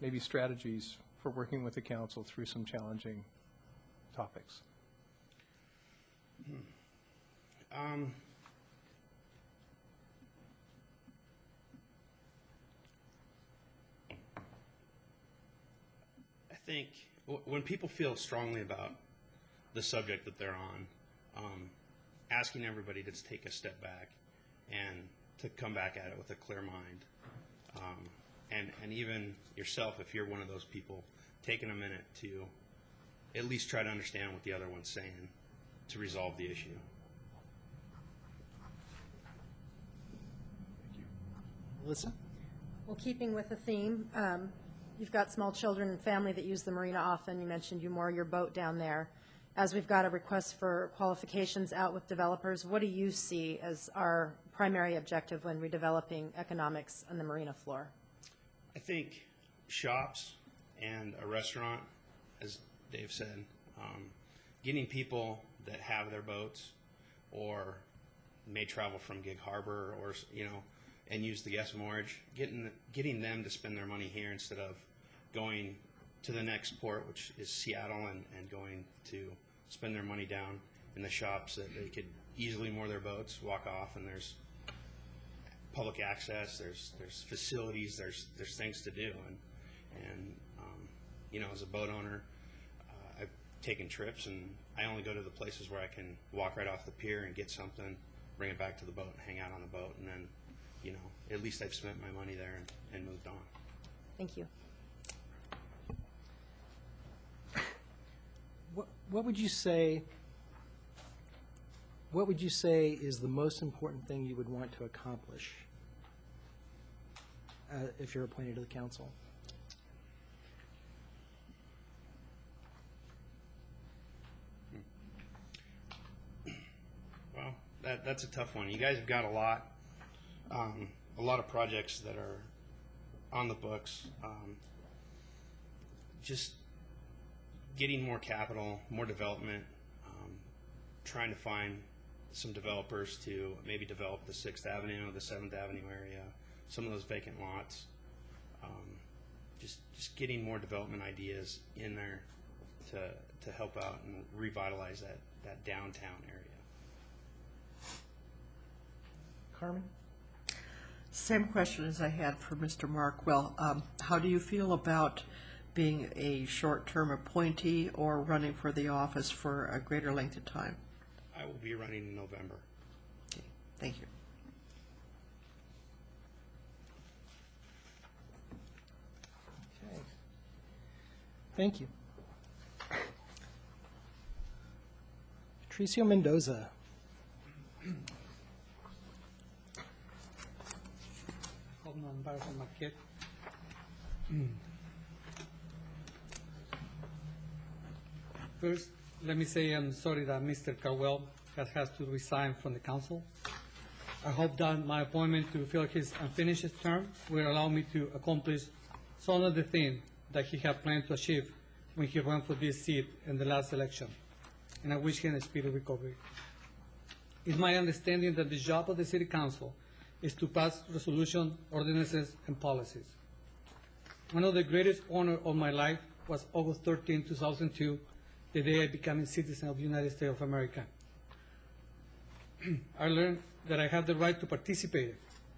maybe strategies for working with the council through some challenging topics. I think when people feel strongly about the subject that they're on, asking everybody to take a step back and to come back at it with a clear mind, and even yourself, if you're one of those people, taking a minute to at least try to understand what the other one's saying to resolve the issue. Melissa? Well, keeping with the theme, you've got small children and family that use the marina often. You mentioned you moor your boat down there. As we've got a request for qualifications out with developers, what do you see as our primary objective when redeveloping economics on the marina floor? I think shops and a restaurant, as Dave said, getting people that have their boats or may travel from Gig Harbor or, and use the guest moorage, getting them to spend their money here instead of going to the next port, which is Seattle, and going to spend their money down in the shops that they could easily moor their boats, walk off, and there's public access, there's facilities, there's things to do, and as a boat owner, I've taken trips, and I only go to the places where I can walk right off the pier and get something, bring it back to the boat, and hang out on the boat, and then, at least I've spent my money there and moved on. Thank you. What would you say what would you say is the most important thing you would want to accomplish if you're appointed to the council? Well, that's a tough one. You guys have got a lot of projects that are on the books. Just getting more capital, more development, trying to find some developers to maybe develop the 6th Avenue, the 7th Avenue area, some of those vacant lots. Just getting more development ideas in there to help out and revitalize that downtown area. Carmen? Same question as I had for Mr. Markwell. How do you feel about being a short-term appointee or running for the office for a greater length of time? I will be running in November. Okay, thank you. Okay. Thank you. Patricio Mendoza. Hope not embarrassing my kid. First, let me say I'm sorry that Mr. Caldwell has to resign from the council. I hope that my appointment to fill his unfinished term will allow me to accomplish some of the things that he had planned to achieve when he ran for this seat in the last election, and I wish him a speedy recovery. It's my understanding that the job of the City Council is to pass resolutions, ordinances, and policies. One of the greatest honors of my life was August 13, 2002, the day I became a citizen of the United States of America. I learned that I have the right to participate,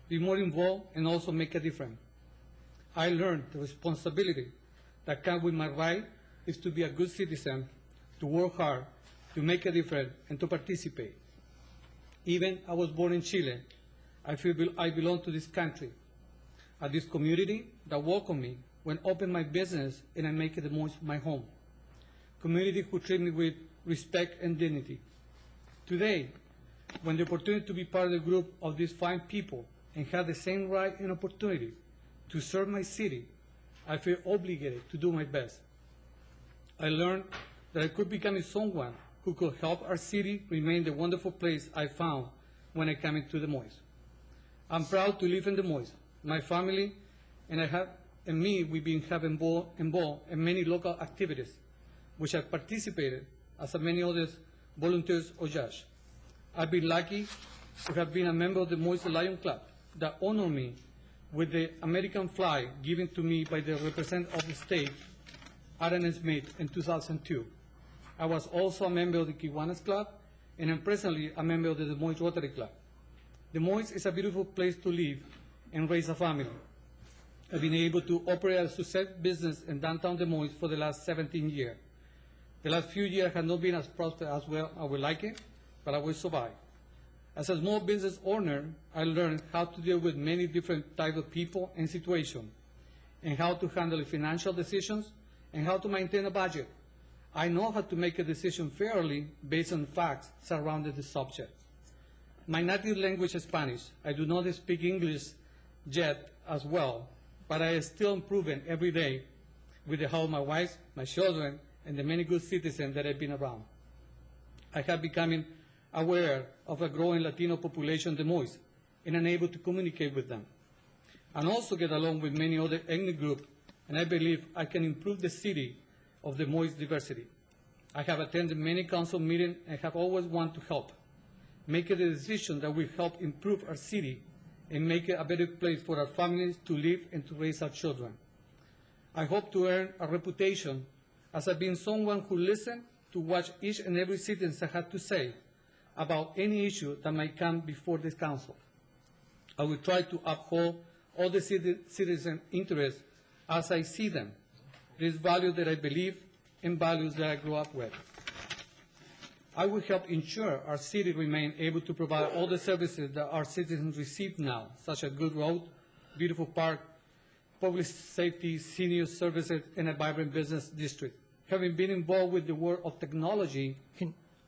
be more involved, and also make a difference. I learned the responsibility that comes with my right is to be a good citizen, to work hard, to make a difference, and to participate. Even I was born in Chile, I feel I belong to this country, this community that welcomed me when I opened my business and I make it the most my home. Community who treat me with respect and dignity. Today, when the opportunity to be part of the group of these fine people and have the same right and opportunity to serve my city, I feel obligated to do my best. I learned that I could become someone who could help our city remain the wonderful place I found when I came into Des Moines. I'm proud to live in Des Moines. My family and me, we've been involved in many local activities, which I've participated as many others, volunteers or judges. I've been lucky to have been a member of the Moines Lion Club that honored me with the American flag given to me by the representative of the state, Aaron Smith, in 2002. I was also a member of the Kiwanis Club, and I'm presently a member of the Des Moines Rotary Club. Des Moines is a beautiful place to live and raise a family. I've been able to operate a successful business in downtown Des Moines for the last 17 years. The last few years have not been as prosperous as well I would like it, but I will survive. As a small business owner, I learned how to deal with many different types of people and situations, and how to handle financial decisions, and how to maintain a budget. I know how to make a decision fairly based on facts surrounding the subject. My native language is Spanish. I do not speak English yet as well, but I am still improving every day with the help of my wife, my children, and the many good citizens that I've been around. I have become aware of a growing Latino population in Des Moines, and I'm able to communicate with them. And also get along with many other ethnic groups, and I believe I can improve the city of Des Moines diversity. I have attended many council meetings and have always wanted to help, make a decision that will help improve our city and make it a better place for our families to live and to raise our children. I hope to earn a reputation as being someone who listens to what each and every citizen has to say about any issue that might come before this council. I will try to uphold all the citizen interests as I see them. These values that I believe and values that I grew up with. I will help ensure our city remain able to provide all the services that our citizens receive now, such as good road, beautiful park, public safety, senior services, and a vibrant business district. Having been involved with the world of technology,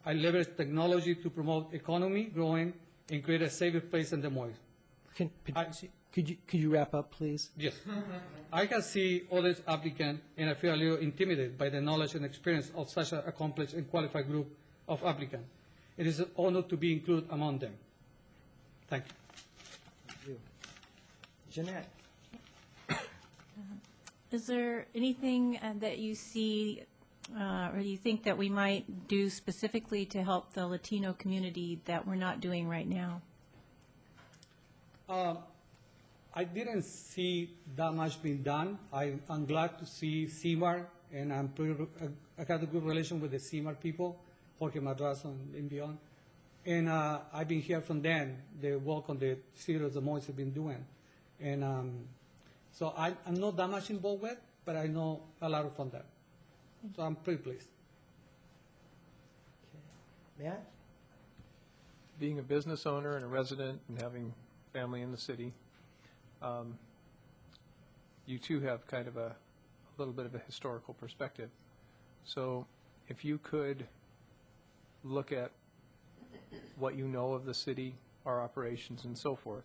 I leverage technology to promote economy growing and create a safer place in Des Moines. Could you wrap up, please? Yes. I can see other applicants, and I feel a little intimidated by the knowledge and experience of such an accomplished and qualified group of applicants. It is an honor to be included among them. Thank you. Thank you. Jeanette? Is there anything that you see or you think that we might do specifically to help the Latino community that we're not doing right now? I didn't see that much being done. I'm glad to see CMAR, and I got a good relation with the CMAR people, Jorge Madrazo and beyond. And I've been hearing from them the work on the city of Des Moines have been doing. And so I'm not that much involved with, but I know a lot from them. So I'm pretty pleased. Okay. Matt? Being a business owner and a resident and having family in the city, you too have kind of a little bit of a historical perspective. So if you could look at what you know of the city, our operations and so forth,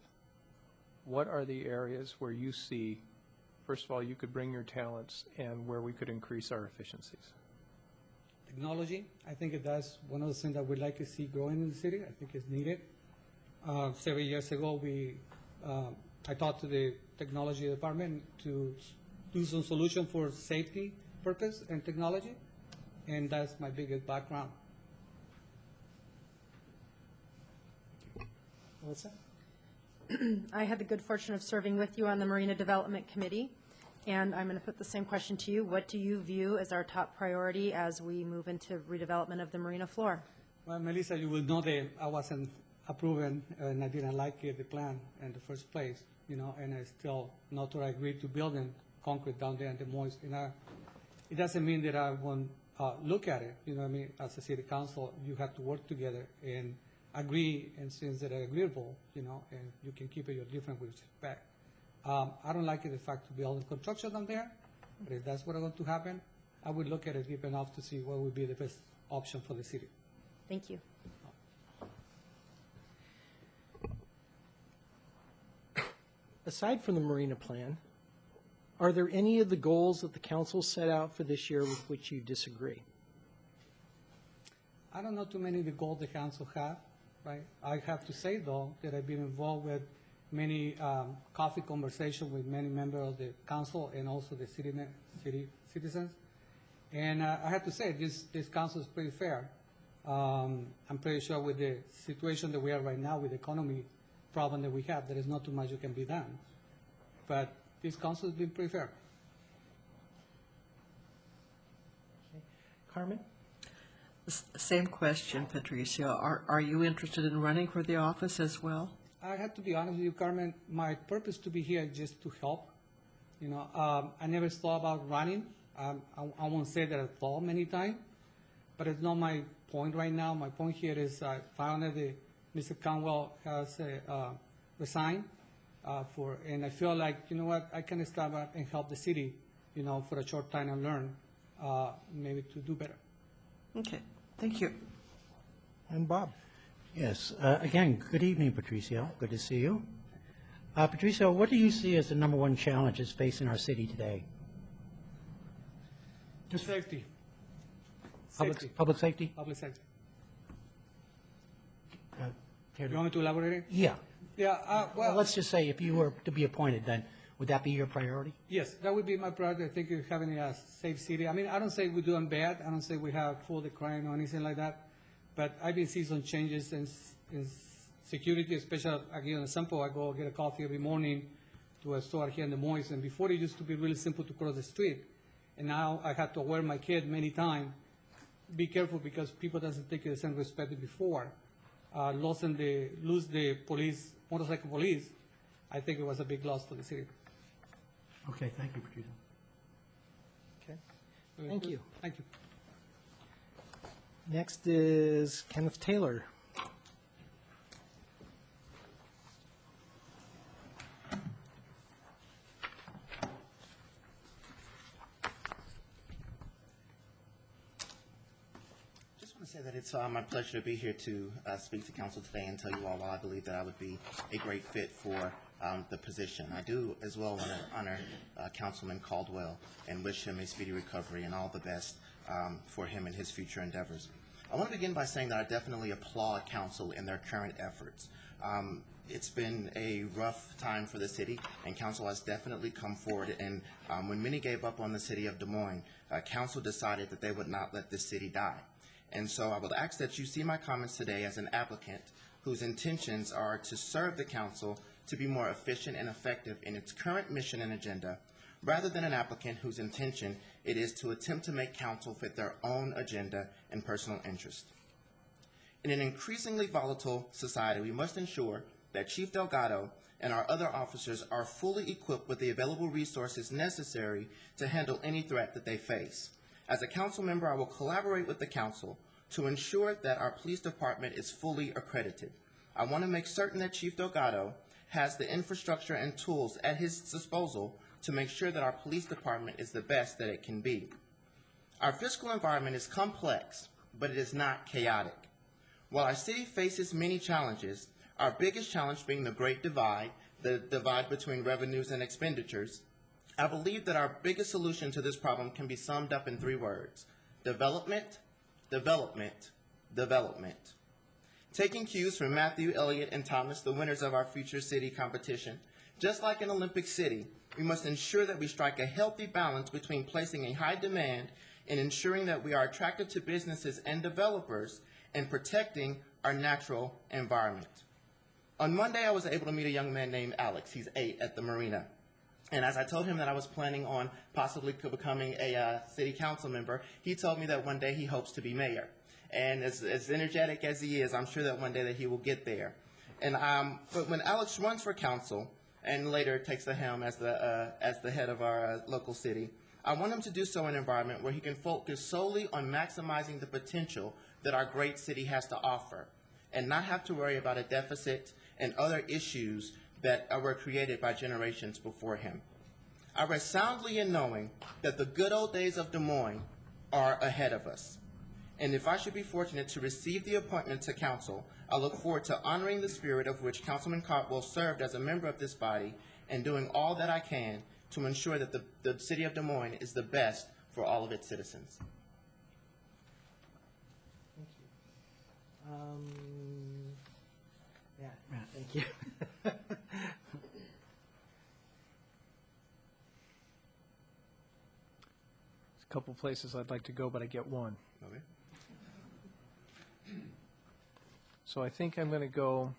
what are the areas where you see, first of all, you could bring your talents and where we could increase our efficiencies? Technology, I think that's one of the things that we'd like to see growing in the city. I think it's needed. Several years ago, I talked to the technology department to do some solution for safety purpose and technology, and that's my biggest background. Melissa? I had the good fortune of serving with you on the Marina Development Committee, and I'm going to put the same question to you. What do you view as our top priority as we move into redevelopment of the marina floor? Well, Melissa, you will know that I wasn't approving and I didn't like the plan in the first place, and I still not to agree to building concrete down there in Des Moines. It doesn't mean that I won't look at it, as a city council, you have to work together and agree and things that are agreeable, and you can keep it your different with respect. I don't like the fact to build construction down there, but if that's what's going to happen, I would look at it deep enough to see what would be the best option for the city. Thank you. Aside from the marina plan, are there any of the goals that the council set out for this year with which you disagree? I don't know too many of the goals the council have, right? I have to say, though, that I've been involved with many coffee conversations with many members of the council and also the city citizens. And I have to say, this council is pretty fair. I'm pretty sure with the situation that we are right now with the economy problem that we have, there is not too much that can be done. But this council has been pretty fair. Okay. Carmen? Same question, Patricio. Are you interested in running for the office as well? I have to be honest with you, Carmen. My purpose to be here is just to help. I never thought about running. I won't say that I thought many times, but it's not my point right now. My point here is I found that Mr. Caldwell has resigned and I feel like, I can step up and help the city, for a short time and learn maybe to do better. Okay, thank you. And Bob? Yes. Again, good evening, Patricio. Good to see you. Patricio, what do you see as the number one challenges facing our city today? Safety. Public safety? Public safety. You want me to elaborate? Yeah. Yeah, Well, let's just say if you were to be appointed, then would that be your priority? Yes, that would be my priority. I think having a safe city. I mean, I don't say we're doing bad. I don't say we have full crime or anything like that. But I've been seeing some changes in security, especially, I'll give you an example. I go get a coffee every morning to a store here in Des Moines, and before it used to be really simple to cross the street. And now I have to aware my kid many times, be careful because people doesn't take the same respect as before. Lose the police, motorcycle police, I think it was a big loss for the city. Okay, thank you, Patricio. Okay. Thank you. Thank you. Next is Kenneth Taylor. Just want to say that it's my pleasure to be here to speak to council today and tell you all why I believe that I would be a great fit for the position. I do as well want to honor Councilman Caldwell and wish him a speedy recovery and all the best for him and his future endeavors. I want to begin by saying that I definitely applaud council in their current efforts. It's been a rough time for the city, and council has definitely come forward. And when many gave up on the city of Des Moines, council decided that they would not let this city die. And so I would ask that you see my comments today as an applicant whose intentions are to serve the council to be more efficient and effective in its current mission and agenda, rather than an applicant whose intention it is to attempt to make council fit their own agenda and personal interest. In an increasingly volatile society, we must ensure that Chief Delgado and our other officers are fully equipped with the available resources necessary to handle any threat that they face. As a council member, I will collaborate with the council to ensure that our police department is fully accredited. I want to make certain that Chief Delgado has the infrastructure and tools at his disposal to make sure that our police department is the best that it can be. Our fiscal environment is complex, but it is not chaotic. While our city faces many challenges, our biggest challenge being the Great Divide, the divide between revenues and expenditures, I believe that our biggest solution to this problem can be summed up in 3 words: development, development, development. Taking cues from Matthew, Elliott, and Thomas, the winners of our Future City competition, just like an Olympic city, we must ensure that we strike a healthy balance between placing a high demand and ensuring that we are attractive to businesses and developers and protecting our natural environment. On Monday, I was able to meet a young man named Alex. He's 8 at the Marina. And as I told him that I was planning on possibly becoming a city council member, he told me that one day he hopes to be mayor. And as energetic as he is, I'm sure that one day that he will get there. And but when Alex runs for council and later takes the helm as the head of our local city, I want him to do so in an environment where he can focus solely on maximizing the potential that our great city has to offer and not have to worry about a deficit and other issues that were created by generations before him. I rest soundly in knowing that the good old days of Des Moines are ahead of us. And if I should be fortunate to receive the appointment to council, I look forward to honoring the spirit of which Councilman Caldwell served as a member of this body and doing all that I can to ensure that the city of Des Moines is the best for all of its citizens. Thank you. Matt, thank you. There's a couple places I'd like to go, but I get one. Okay. So I think I'm going to go,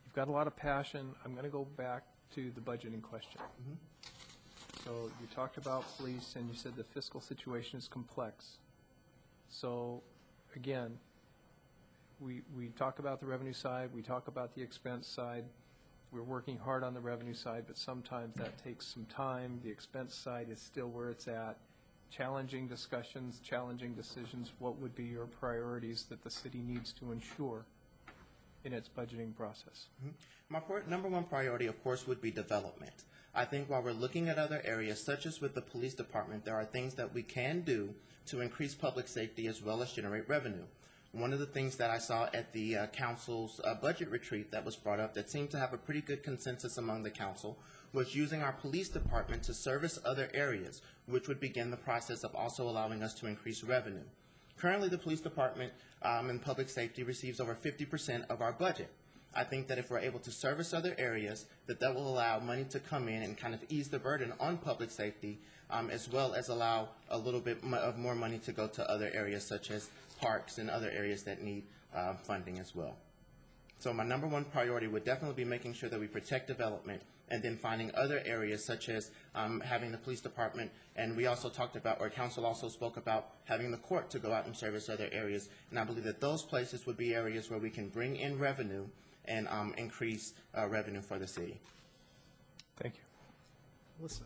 you've got a lot of passion. I'm going to go back to the budgeting question. So you talked about police and you said the fiscal situation is complex. So again, we talk about the revenue side, we talk about the expense side. We're working hard on the revenue side, but sometimes that takes some time. The expense side is still where it's at. Challenging discussions, challenging decisions. What would be your priorities that the city needs to ensure in its budgeting process? My number one priority, of course, would be development. I think while we're looking at other areas, such as with the police department, there are things that we can do to increase public safety as well as generate revenue. One of the things that I saw at the council's budget retreat that was brought up that seemed to have a pretty good consensus among the council was using our police department to service other areas, which would begin the process of also allowing us to increase revenue. Currently, the police department and public safety receives over 50% of our budget. I think that if we're able to service other areas, that will allow money to come in and kind of ease the burden on public safety, as well as allow a little bit of more money to go to other areas such as parks and other areas that need funding as well. So my number one priority would definitely be making sure that we protect development and then finding other areas such as having the police department, and we also talked about, or council also spoke about, having the court to go out and service other areas. And I believe that those places would be areas where we can bring in revenue and increase revenue for the city. Thank you. Melissa.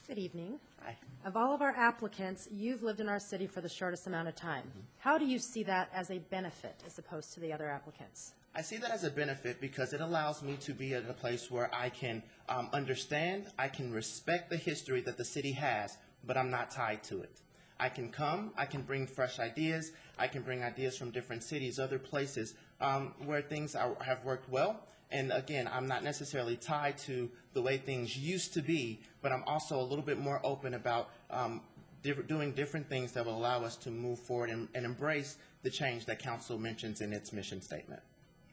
Good evening. Hi. Of all of our applicants, you've lived in our city for the shortest amount of time. How do you see that as a benefit as opposed to the other applicants? I see that as a benefit because it allows me to be at a place where I can understand, I can respect the history that the city has, but I'm not tied to it. I can come, I can bring fresh ideas, I can bring ideas from different cities, other places where things have worked well. And again, I'm not necessarily tied to the way things used to be, but I'm also a little bit more open about doing different things that will allow us to move forward and embrace the change that council mentions in its mission statement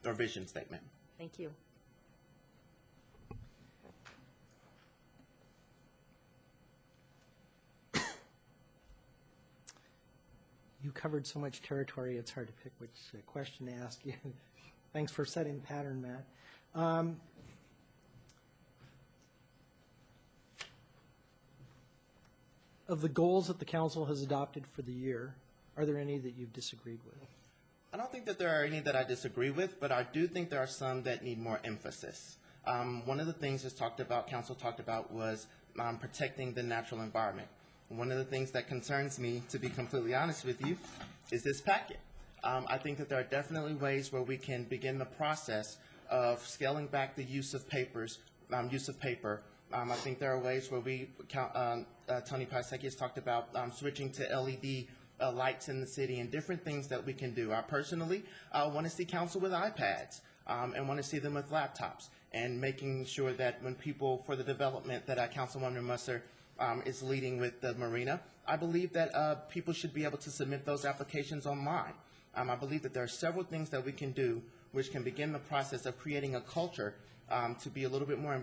or vision statement. Thank you. You covered so much territory, it's hard to pick which question to ask you. Thanks for setting the pattern, Matt. Of the goals that the council has adopted for the year, are there any that you've disagreed with? I don't think that there are any that I disagree with, but I do think there are some that need more emphasis. One of the things that's council talked about, was protecting the natural environment. One of the things that concerns me, to be completely honest with you, is this packet. I think that there are definitely ways where we can begin the process of scaling back the use of paper. I think there are ways where Tony Pasecki has talked about switching to LED lights in the city and different things that we can do. I personally want to see council with iPads and want to see them with laptops, and making sure that when people, for the development that Councilwoman Musser is leading with the Marina, I believe that people should be able to submit those applications online. I believe that there are several things that we can do which can begin the process of creating a culture to be a little bit more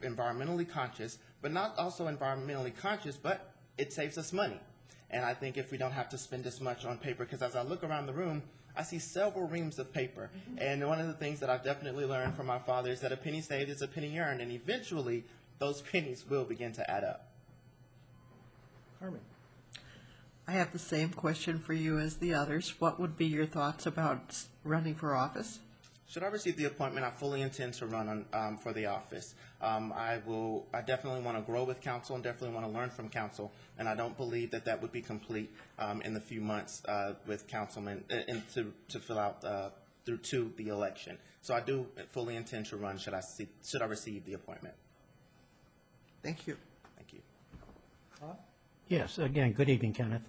environmentally conscious, but not also environmentally conscious, but it saves us money. And I think if we don't have to spend as much on paper, because as I look around the room, I see several reams of paper. And one of the things that I've definitely learned from my father is that a penny saved is a penny earned, and eventually those pennies will begin to add up. Carmen. I have the same question for you as the others. What would be your thoughts about running for office? Should I receive the appointment, I fully intend to run for the office. I definitely want to grow with council and definitely want to learn from council, and I don't believe that that would be complete in the few months with councilmen and to fill out through to the election. So I do fully intend to run should I receive the appointment. Thank you. Thank you. Yes, again, good evening, Kenneth.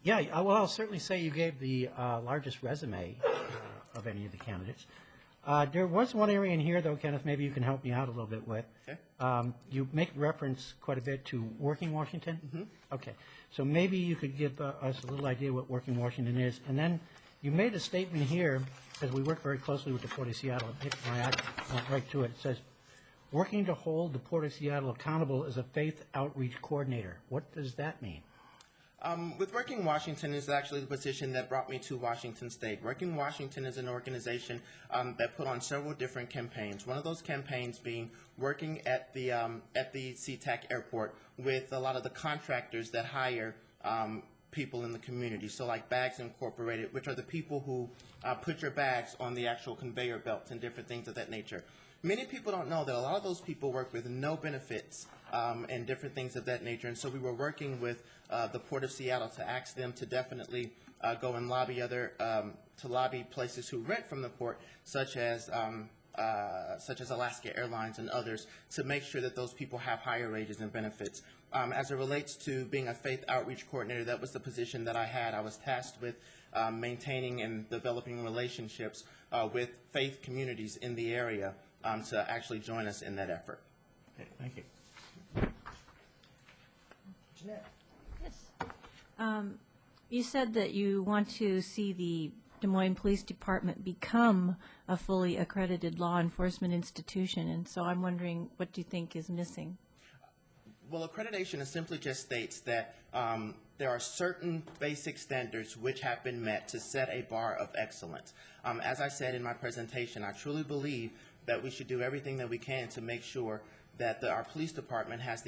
Yeah, well, I'll certainly say you gave the largest resume of any of the candidates. There was one area in here, though, Kenneth, maybe you can help me out a little bit with. Okay. You make reference quite a bit to Working Washington? Mm-hmm. Okay, so maybe you could give us a little idea what Working Washington is. And then you made a statement here, because we work very closely with the Port of Seattle, it hit my eye, went right to it. It says, working to hold the Port of Seattle accountable as a faith outreach coordinator. What does that mean? With Working Washington is actually the position that brought me to Washington State. Working Washington is an organization that put on several different campaigns. One of those campaigns being working at the SeaTac airport with a lot of the contractors that hire people in the community. So like Bags Incorporated, which are the people who put your bags on the actual conveyor belts and different things of that nature. Many people don't know that a lot of those people work with no benefits and different things of that nature. And so we were working with the Port of Seattle to ask them to definitely go and lobby lobby places who rent from the port, such as Alaska Airlines and others, to make sure that those people have higher wages and benefits. As it relates to being a faith outreach coordinator, that was the position that I had. I was tasked with maintaining and developing relationships with faith communities in the area to actually join us in that effort. Okay, thank you. Jeanette. Yes. You said that you want to see the Des Moines Police Department become a fully accredited law enforcement institution, and so I'm wondering, what do you think is missing? Well, accreditation simply just states that there are certain basic standards which have been met to set a bar of excellence. As I said in my presentation, I truly believe that we should do everything that we can to make sure that our police department has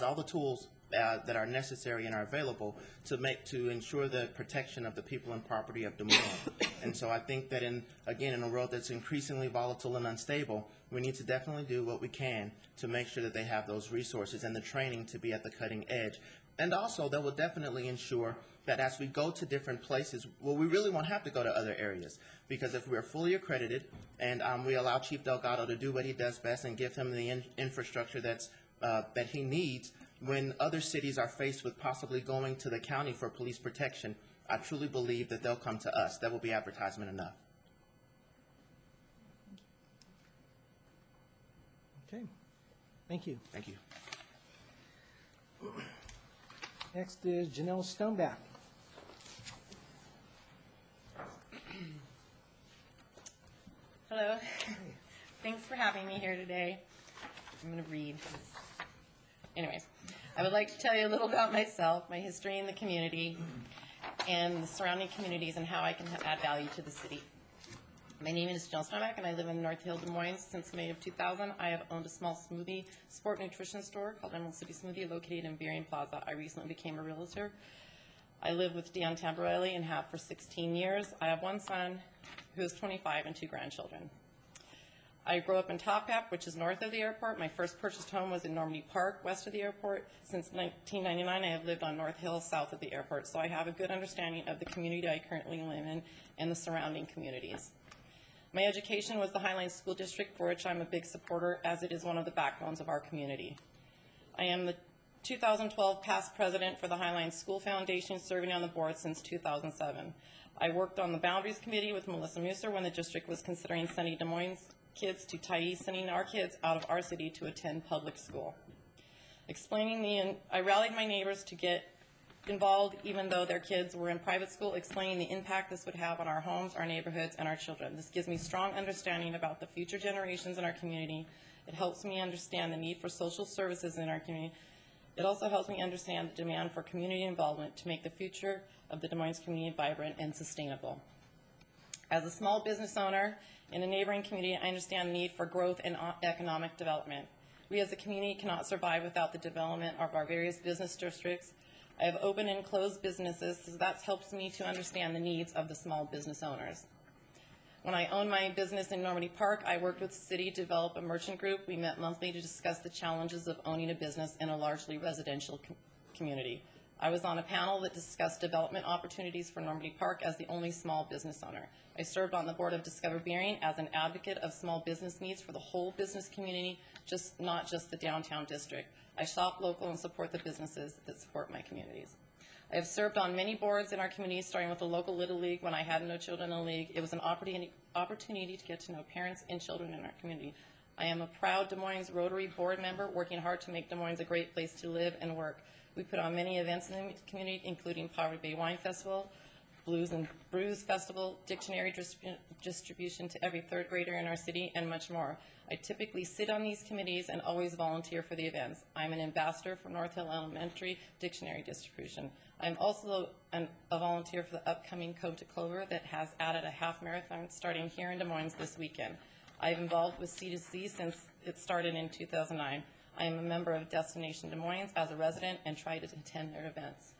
all the tools that are necessary and are available to ensure the protection of the people and property of Des Moines. And so I think that in a world that's increasingly volatile and unstable, we need to definitely do what we can to make sure that they have those resources and the training to be at the cutting edge. And also, that will definitely ensure that as we go to different places, well, we really won't have to go to other areas, because if we are fully accredited and we allow Chief Delgado to do what he does best and give him the infrastructure that he needs, when other cities are faced with possibly going to the county for police protection, I truly believe that they'll come to us. That will be advertisement enough. Okay, thank you. Thank you. Next is Janelle Stoneback. Hello. Thanks for having me here today. I'm going to read. Anyways, I would like to tell you a little about myself, my history in the community, and the surrounding communities, and how I can add value to the city. My name is Janelle Stoneback, and I live in North Hill, Des Moines since May of 2000. I have owned a small smoothie sport nutrition store called Emerald City Smoothie located in Berrien Plaza. I recently became a realtor. I live with Dan Tamborelli and have for 16 years. I have one son who is 25 and 2 grandchildren. I grew up in Top Cap, which is north of the airport. My first purchased home was in Normandy Park, west of the airport. Since 1999, I have lived on North Hill, south of the airport, so I have a good understanding of the community I currently live in and the surrounding communities. My education was the Highline School District, for which I'm a big supporter, as it is one of the backbones of our community. I am the 2012 past president for the Highline School Foundation, serving on the board since 2007. I worked on the Boundaries Committee with Melissa Musser when the district was considering sending Des Moines kids to Tyee, sending our kids out of our city to attend public school. I rallied my neighbors to get involved, even though their kids were in private school, explaining the impact this would have on our homes, our neighborhoods, and our children. This gives me strong understanding about the future generations in our community. It helps me understand the need for social services in our community. It also helps me understand the demand for community involvement to make the future of the Des Moines community vibrant and sustainable. As a small business owner in a neighboring community, I understand the need for growth and economic development. We as a community cannot survive without the development of our various business districts. I have open and closed businesses, so that helps me to understand the needs of the small business owners. When I owned my business in Normandy Park, I worked with the city to develop a merchant group. We met monthly to discuss the challenges of owning a business in a largely residential community. I was on a panel that discussed development opportunities for Normandy Park as the only small business owner. I served on the board of Discover Berrien as an advocate of small business needs for the whole business community, not just the downtown district. I shop local and support the businesses that support my communities. I have served on many boards in our community, starting with the local Little League when I had no children in the league. It was an opportunity to get to know parents and children in our community. I am a proud Des Moines Rotary board member, working hard to make Des Moines a great place to live and work. We put on many events in the community, including Poverty Bay Wine Festival, Blues and Brews Festival, dictionary distribution to every third grader in our city, and much more. I typically sit on these committees and always volunteer for the events. I'm an ambassador for North Hill Elementary dictionary distribution. I'm also a volunteer for the upcoming Code to Clover that has added a half marathon starting here in Des Moines this weekend. I've involved with C2C since it started in 2009. I am a member of Destination Des Moines as a resident and try to attend their events.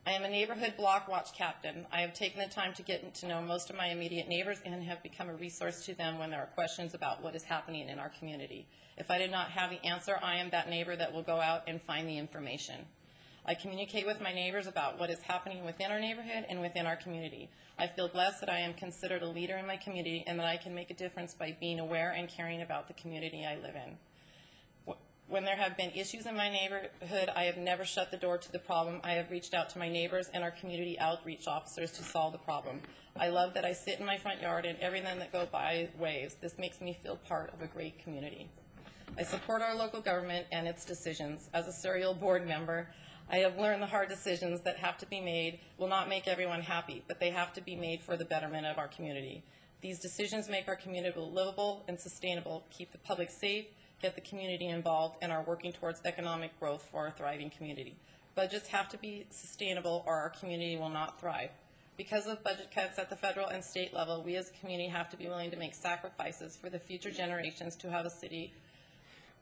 I am a neighborhood block watch captain. I have taken the time to get to know most of my immediate neighbors and have become a resource to them when there are questions about what is happening in our community. If I did not have the answer, I am that neighbor that will go out and find the information. I communicate with my neighbors about what is happening within our neighborhood and within our community. I feel blessed that I am considered a leader in my community and that I can make a difference by being aware and caring about the community I live in. When there have been issues in my neighborhood, I have never shut the door to the problem. I have reached out to my neighbors and our community outreach officers to solve the problem. I love that I sit in my front yard and everything that goes by waves. This makes me feel part of a great community. I support our local government and its decisions. As a serial board member, I have learned the hard decisions that have to be made will not make everyone happy, but they have to be made for the betterment of our community. These decisions make our community livable and sustainable, keep the public safe, get the community involved, and are working towards economic growth for our thriving community. Budgets have to be sustainable or our community will not thrive. Because of budget cuts at the federal and state level, we as a community have to be willing to make sacrifices for the future generations to have a city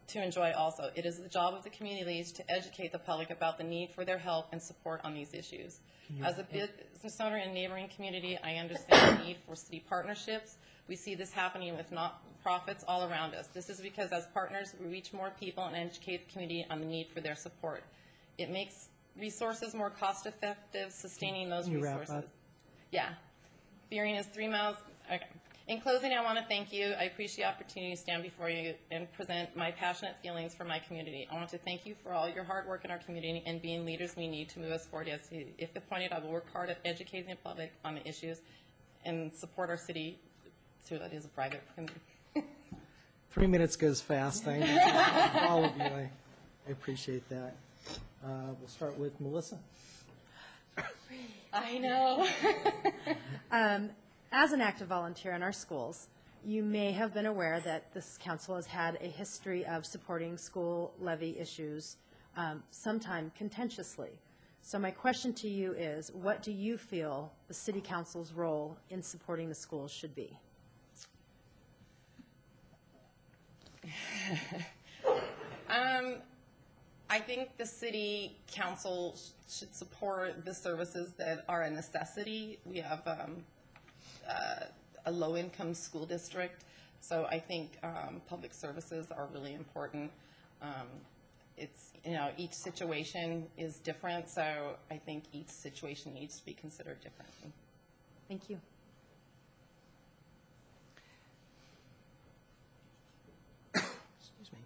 to enjoy also. It is the job of the community leaders to educate the public about the need for their help and support on these issues. As a business owner in a neighboring community, I understand the need for city partnerships. We see this happening with not-profits all around us. This is because as partners, we reach more people and educate the community on the need for their support. It makes resources more cost-effective, sustaining those resources. Yeah. Berrien is 3 miles. Okay. In closing, I want to thank you. I appreciate the opportunity to stand before you and present my passionate feelings for my community. I want to thank you for all your hard work in our community and being leaders we need to move us forward. If appointed, I will work hard at educating the public on the issues and support our city so that it is a private community. 3 minutes goes fast. Thank you. All of you. I appreciate that. We'll start with Melissa. I know. As an active volunteer in our schools, you may have been aware that this council has had a history of supporting school levy issues, sometime contentiously. So my question to you is, what do you feel the city council's role in supporting the schools should be? I think the city council should support the services that are a necessity. We have a low-income school district, so I think public services are really important. It's, you know, each situation is different, so I think each situation needs to be considered differently. Thank you. Excuse me.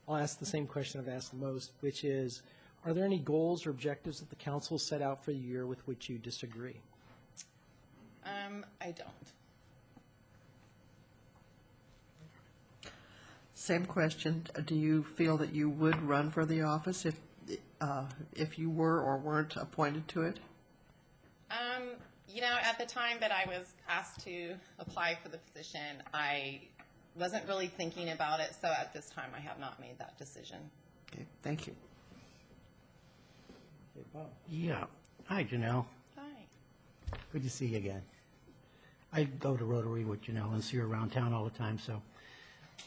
I'll ask the same question I've asked most, which is, are there any goals or objectives that the council set out for the year with which you disagree? I don't. Same question. Do you feel that you would run for the office if you were or weren't appointed to it? You know, at the time that I was asked to apply for the position, I wasn't really thinking about it, so at this time I have not made that decision. Okay, thank you. Okay, Bob. Yeah. Hi, Janelle. Hi. Good to see you again. I go to Rotary with Janelle and see her around town all the time, so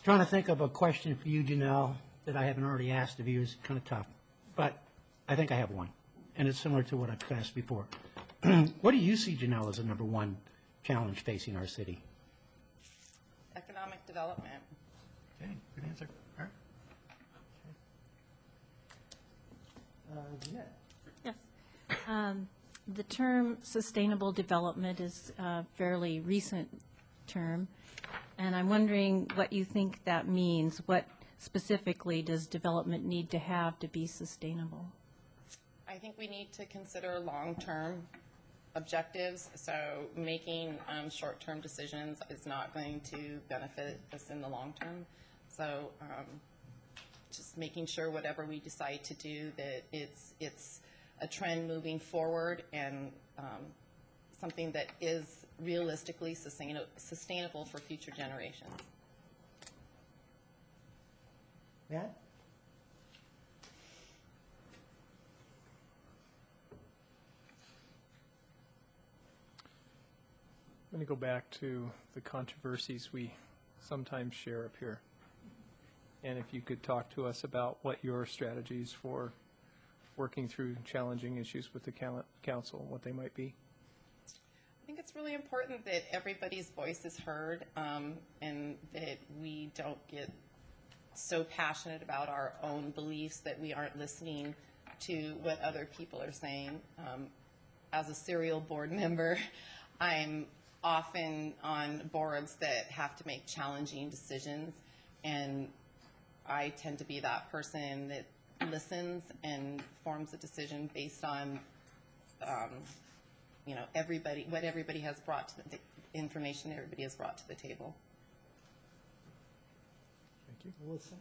trying to think of a question for you, Janelle, that I haven't already asked of you is kind of tough. But I think I have one, and it's similar to what I've asked before. What do you see, Janelle, as the number one challenge facing our city? Economic development. Okay, good answer. All right. Jeanette. Yes. The term sustainable development is a fairly recent term, and I'm wondering what you think that means. What specifically does development need to have to be sustainable? I think we need to consider long-term objectives, so making short-term decisions is not going to benefit us in the long term. So just making sure whatever we decide to do, that it's a trend moving forward and something that is realistically sustainable for future generations. Matt? I'm going to go back to the controversies we sometimes share up here. And if you could talk to us about what your strategies for working through challenging issues with the council, what they might be. I think it's really important that everybody's voice is heard, and that we don't get so passionate about our own beliefs that we aren't listening to what other people are saying. As a serial board member, I'm often on boards that have to make challenging decisions, and I tend to be that person that listens and forms a decision based on, you know, what everybody has brought to the information everybody has brought to the table. Thank you. Melissa?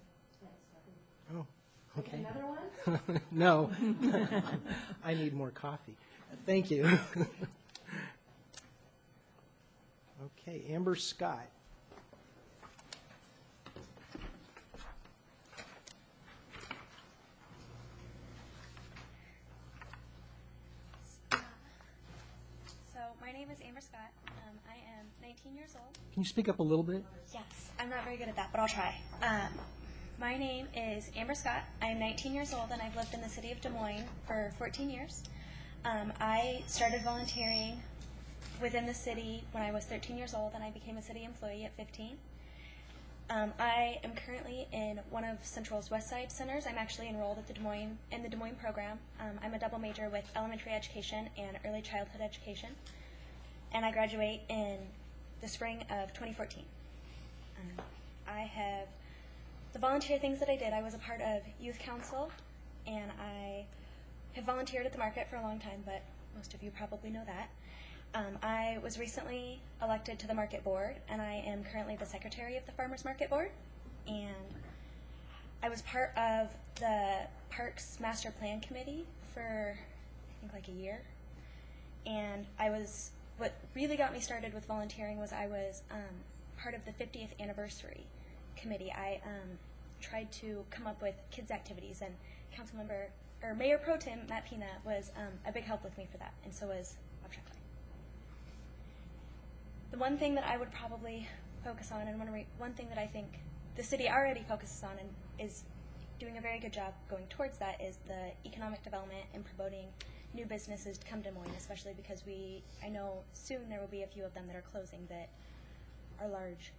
Oh, okay. Another one? No. I need more coffee. Thank you. Okay, Amber Scott. So my name is Amber Scott. I am 19 years old. Can you speak up a little bit? Yes, I'm not very good at that, but I'll try. My name is Amber Scott. I am 19 years old, and I've lived in the city of Des Moines for 14 years. I started volunteering within the city when I was 13 years old, and I became a city employee at 15. I am currently in one of Central's West Side centers. I'm actually enrolled at the Des Moines program. I'm a double major with elementary education and early childhood education, and I graduate in the spring of 2014. The volunteer things that I did, I was a part of youth council, and I have volunteered at the market for a long time, but most of you probably know that. I was recently elected to the market board, and I am currently the secretary of the farmers market board, and I was part of the Parks Master Plan Committee for, I think, like a year. And what really got me started with volunteering was I was part of the 50th anniversary committee. I tried to come up with kids' activities, and Mayor Pro Tem Matt Pina was a big help with me for that, and so was Bob Sheckley. The one thing that I would probably focus on, and one thing that I think the city already focuses on and is doing a very good job going towards that, is the economic development and promoting new businesses to come to Moines, especially because I know soon there will be a few of them that are closing that are large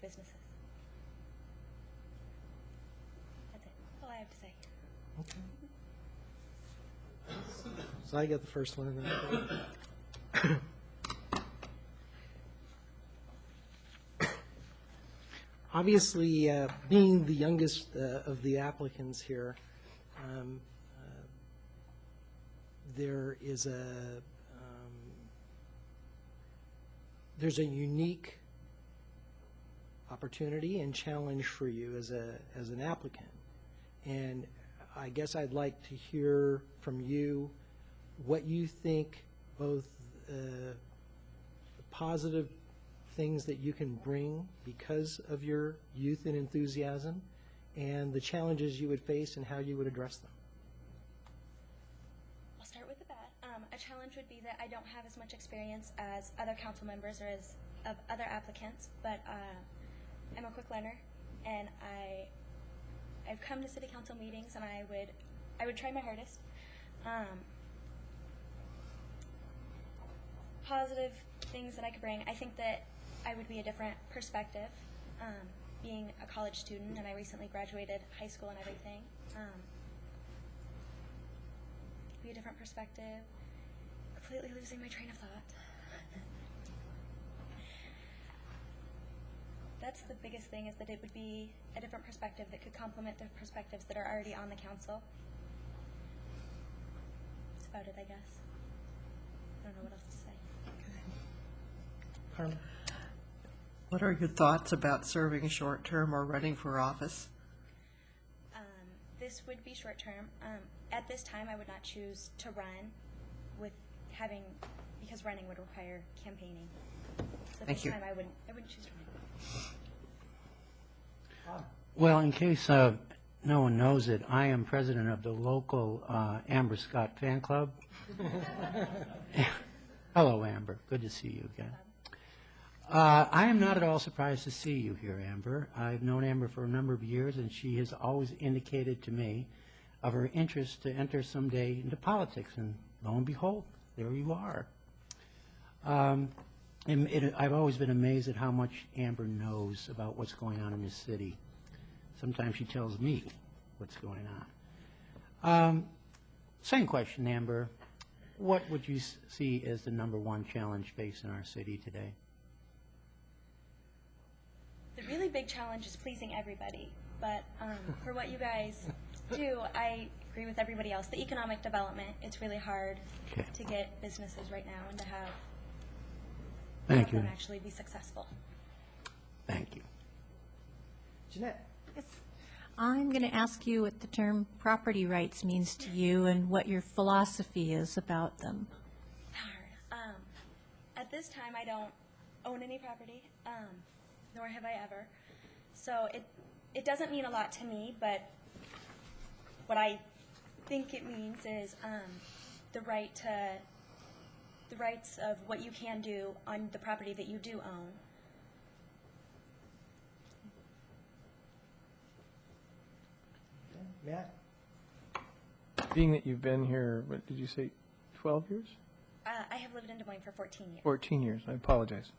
businesses. That's it. That's all I have to say. Okay. So I get the first one, and then obviously, being the youngest of the applicants here, there's a unique opportunity and challenge for you as an applicant. And I guess I'd like to hear from you what you think, both the positive things that you can bring because of your youth and enthusiasm, and the challenges you would face and how you would address them. I'll start with the bad. A challenge would be that I don't have as much experience as other council members or as of other applicants, but I'm a quick learner, and I've come to city council meetings, and I would try my hardest. Positive things that I could bring, I think that I would be a different perspective, being a college student, and I recently graduated high school and everything. Be a different perspective. Completely losing my train of thought. That's the biggest thing, is that it would be a different perspective that could complement the perspectives that are already on the council. That's about it, I guess. I don't know what else to say. Carmen? What are your thoughts about serving short-term or running for office? This would be short-term. At this time, I would not choose to run because running would require campaigning. So at Thank this you. time, I wouldn't choose to run. Well, in case no one knows it, I am president of the local Amber Scott fan club. Hello, Amber. Good to see you again. I am not at all surprised to see you here, Amber. I've known Amber for a number of years, and she has always indicated to me of her interest to enter someday into politics, and lo and behold, there you are. I've always been amazed at how much Amber knows about what's going on in this city. Sometimes she tells me what's going on. Same question, Amber. What would you see as the #1 challenge facing our city today? The really big challenge is pleasing everybody, but for what you guys do, I agree with everybody else. The economic development, it's really hard to get businesses right now and to have them actually be successful. Thank you. Jeanette? I'm going to ask you what the term property rights means to you and what your philosophy is about them. At this time, I don't own any property, nor have I ever. So it doesn't mean a lot to me, but what I think it means is the rights of what you can do on the property that you do own. Matt? Being that you've been here, what did you say, 12 years? I have lived in Des Moines for 14 years. 14 years, I apologize.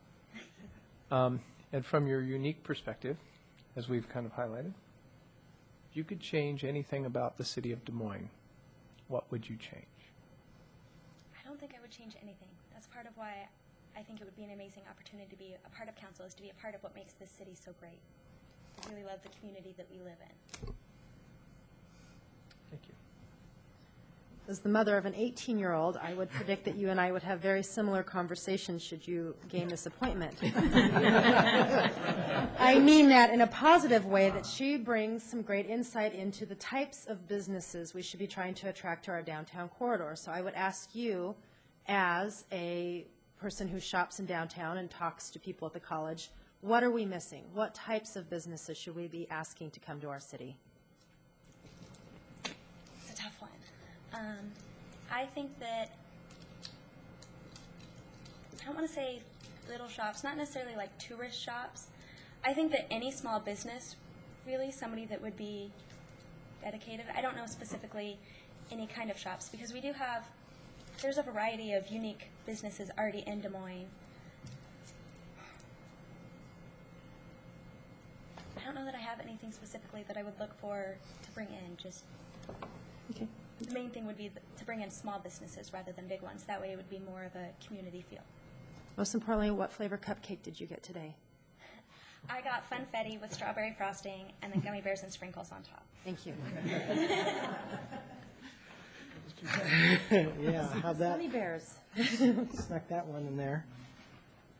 And from your unique perspective, as we've kind of highlighted, if you could change anything about the city of Des Moines, what would you change? I don't think I would change anything. That's part of why I think it would be an amazing opportunity to be a part of council, is to be a part of what makes this city so great. I really love the community that we live in. Thank you. As the mother of an 18-year-old, I would predict that you and I would have very similar conversations should you gain this appointment. I mean that in a positive way, that she brings some great insight into the types of businesses we should be trying to attract to our downtown corridor. So I would ask you, as a person who shops in downtown and talks to people at the college, what are we missing? What types of businesses should we be asking to come to our city? It's a tough one. I think that, I don't want to say little shops, not necessarily like tourist shops. I think that any small business, really, somebody that would be dedicated, I don't know specifically any kind of shops, because we do have, there's a variety of unique businesses already in Des Moines. I don't know that I have anything specifically that I would look for to bring in, just. Okay. The main thing would be to bring in small businesses rather than big ones. That way it would be more of a community feel. Most importantly, what flavor cupcake did you get today? I got Funfetti with strawberry frosting and then gummy bears and sprinkles on top. Thank you. Yeah, how'd that? Gummy bears. Snuck that one in there.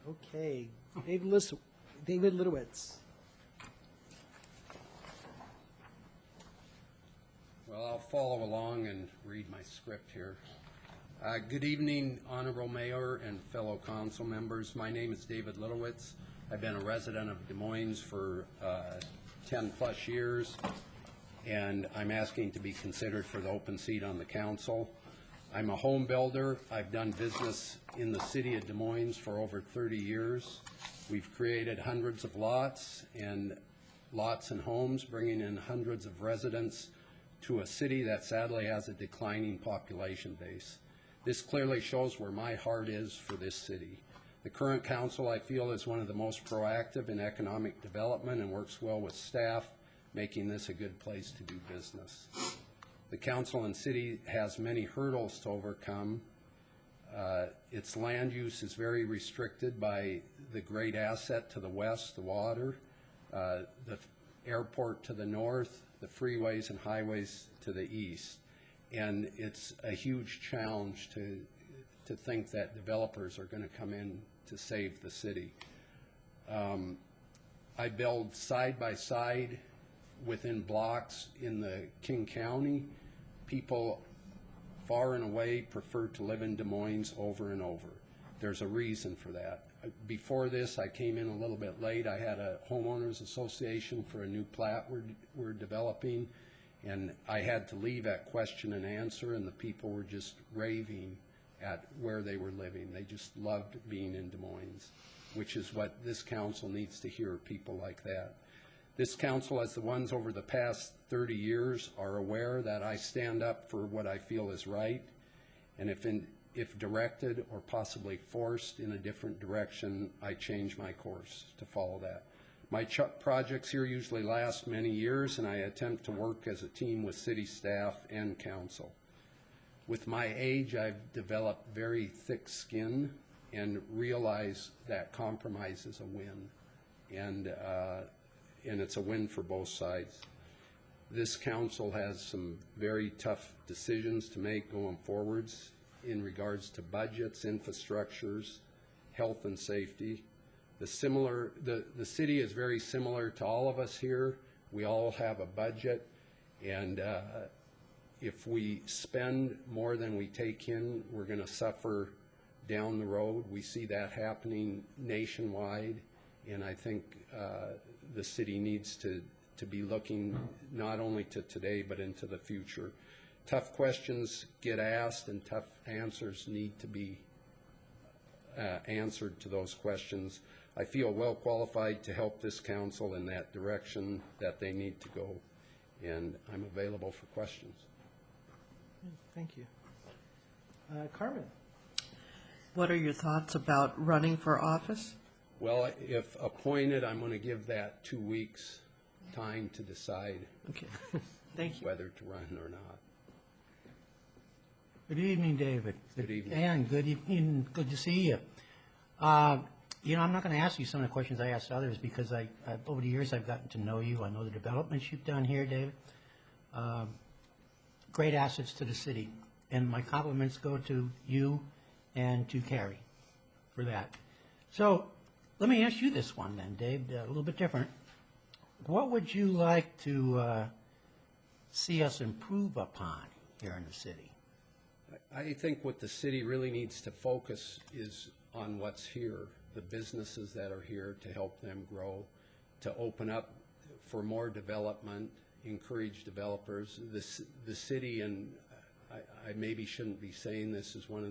Okay, David Litowitz. Well, I'll follow along and read my script here. Good evening, Honorable Mayor and fellow council members. My name is David Litowitz. I've been a resident of Des Moines for 10-plus years, and I'm asking to be considered for the open seat on the council. I'm a home builder. I've done business in the city of Des Moines for over 30 years. We've created hundreds of lots and homes, bringing in hundreds of residents to a city that sadly has a declining population base. This clearly shows where my heart is for this city. The current council, I feel, is one of the most proactive in economic development and works well with staff, making this a good place to do business. The council and city has many hurdles to overcome. Its land use is very restricted by the great asset to the west, the water, the airport to the north, the freeways and highways to the east. And it's a huge challenge to think that developers are going to come in to save the city. I build side by side within blocks in the King County. People far and away prefer to live in Des Moines over and over. There's a reason for that. Before this, I came in a little bit late. I had a homeowners association for a new plat we're developing, and I had to leave at question and answer, and the people were just raving at where they were living. They just loved being in Des Moines, which is what this council needs to hear, people like that. This council, as the ones over the past 30 years, are aware that I stand up for what I feel is right, and if directed or possibly forced in a different direction, I change my course to follow that. My projects here usually last many years, and I attempt to work as a team with city staff and council. With my age, I've developed very thick skin and realize that compromise is a win, and it's a win for both sides. This council has some very tough decisions to make going forwards in regards to budgets, infrastructures, health and safety. The city is very similar to all of us here. We all have a budget, and if we spend more than we take in, we're going to suffer down the road. We see that happening nationwide, and I think the city needs to be looking not only to today but into the future. Tough questions get asked, and tough answers need to be answered to those questions. I feel well qualified to help this council in that direction that they need to go, and I'm available for questions. Thank you. Carmen. What are your thoughts about running for office? Well, if appointed, I'm going to give that 2 weeks time to decide Thank you. whether to run or not. Good evening, David. Good evening. And good evening, good to see you. You know, I'm not going to ask you some of the questions I asked others because over the years I've gotten to know you. I know the developments you've done here, David. Great assets to the city. And my compliments go to you and to Carrie for that. So let me ask you this one then, Dave, a little bit different. What would you like to see us improve upon here in the city? I think what the city really needs to focus is on what's here, the businesses that are here to help them grow, to open up for more development, encourage developers. The city, and I maybe shouldn't be saying this, is one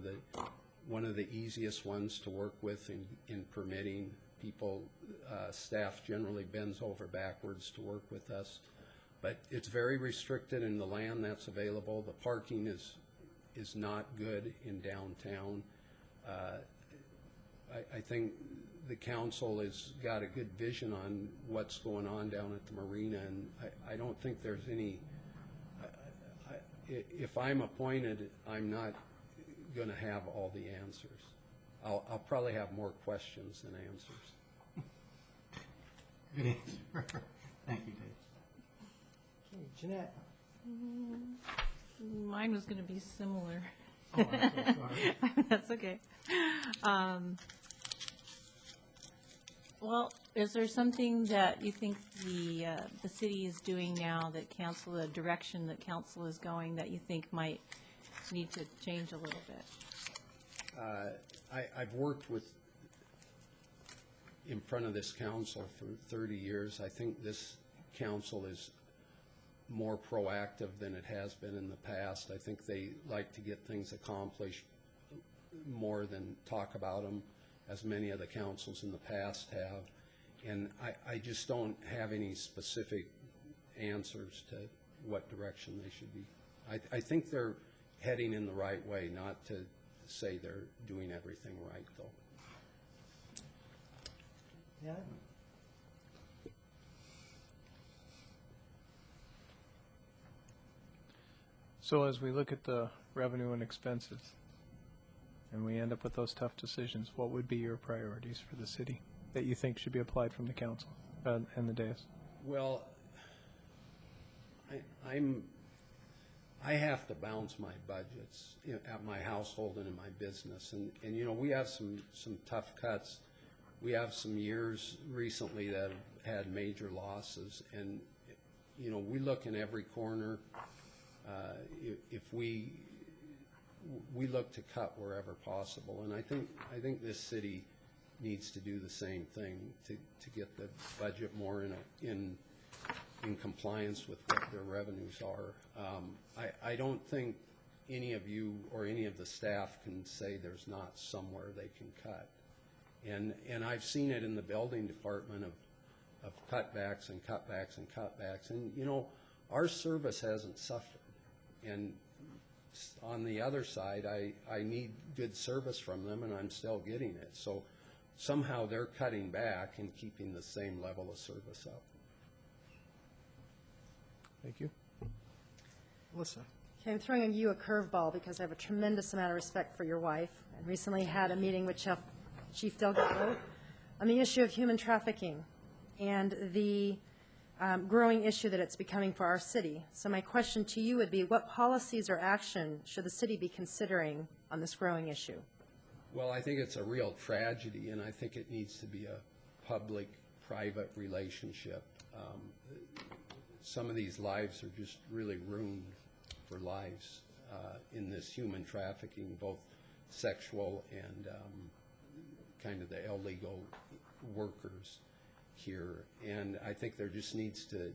of the easiest ones to work with in permitting. People, staff generally bends over backwards to work with us, but it's very restricted in the land that's available. The parking is not good in downtown. I think the council has got a good vision on what's going on down at the Marina, and I don't think there's any, if I'm appointed, I'm not going to have all the answers. I'll probably have more questions than answers. Good answer. Thank you, Dave. Okay, Jeanette. Mine was going to be similar. Oh, I'm so sorry. That's okay. Well, is there something that you think the city is doing now that council, the direction that council is going, that you think might need to change a little bit? I've worked in front of this council for 30 years. I think this council is more proactive than it has been in the past. I think they like to get things accomplished more than talk about them, as many of the councils in the past have. And I just don't have any specific answers to what direction they should be. I think they're heading in the right way, not to say they're doing everything right, though. Yeah. So as we look at the revenue and expenses, and we end up with those tough decisions, what would be your priorities for the city that you think should be applied from the council and the dais? Well, I have to balance my budgets at my household and in my business, and you know, we have some tough cuts. We have some years recently that have had major losses, and you know, we look in every corner. If we look to cut wherever possible, and I think this city needs to do the same thing to get the budget more in compliance with what their revenues are. I don't think any of you or any of the staff can say there's not somewhere they can cut, and I've seen it in the building department of cutbacks and cutbacks and cutbacks, and you know, our service hasn't suffered. And on the other side, I need good service from them, and I'm still getting it. So somehow they're cutting back and keeping the same level of service up. Thank you. Melissa. Okay, I'm throwing you a curveball because I have a tremendous amount of respect for your wife. I recently had a meeting with Chief Delgado on the issue of human trafficking and the growing issue that it's becoming for our city. So my question to you would be, what policies or action should the city be considering on this growing issue? Well, I think it's a real tragedy, and I think it needs to be a public-private relationship. Some of these lives are just really ruined for lives in this human trafficking, both sexual and kind of the illegal workers here. And I think there just needs to,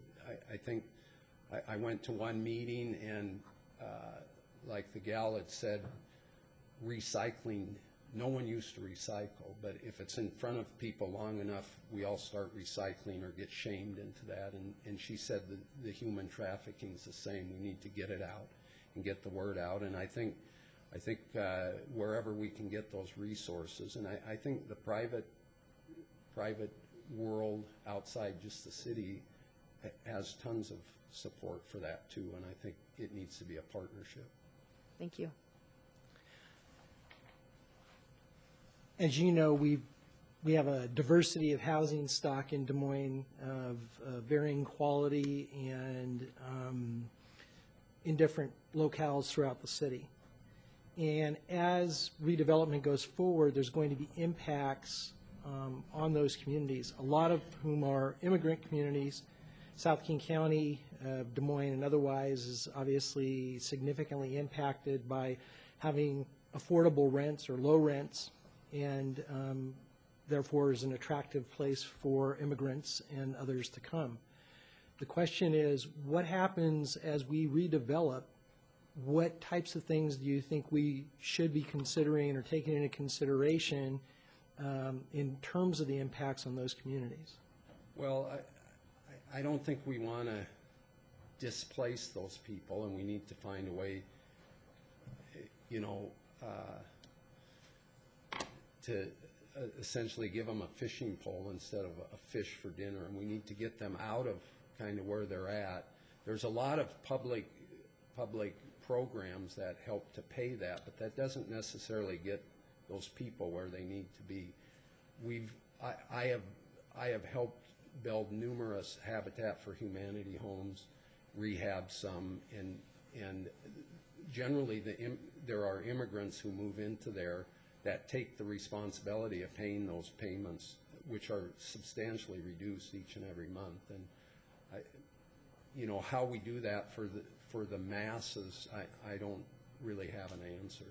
I went to one meeting, and like the gal had said, recycling, no one used to recycle, but if it's in front of people long enough, we all start recycling or get shamed into that. And she said the human trafficking is the same. We need to get it out and get the word out. And I think wherever we can get those resources, and I think the private world outside just the city has tons of support for that too, and I think it needs to be a partnership. Thank you. as you know, we have a diversity of housing stock in Des Moines of varying quality and in different locales throughout the city. And as redevelopment goes forward, there's going to be impacts on those communities, a lot of whom are immigrant communities. South King County, Des Moines, and otherwise is obviously significantly impacted by having affordable rents or low rents, and therefore is an attractive place for immigrants and others to come. The question is, what happens as we redevelop? What types of things do you think we should be considering or taking into consideration in terms of the impacts on those communities? Well, I don't think we want to displace those people, and we need to find a way, you know, to essentially give them a fishing pole instead of a fish for dinner, and we need to get them out of kind of where they're at. There's a lot of public programs that help to pay that, but that doesn't necessarily get those people where they need to be. I have helped build numerous Habitat for Humanity homes, rehab some, and generally there are immigrants who move into there that take the responsibility of paying those payments, which are substantially reduced each and every month. And you know, how we do that for the masses, I don't really have an answer.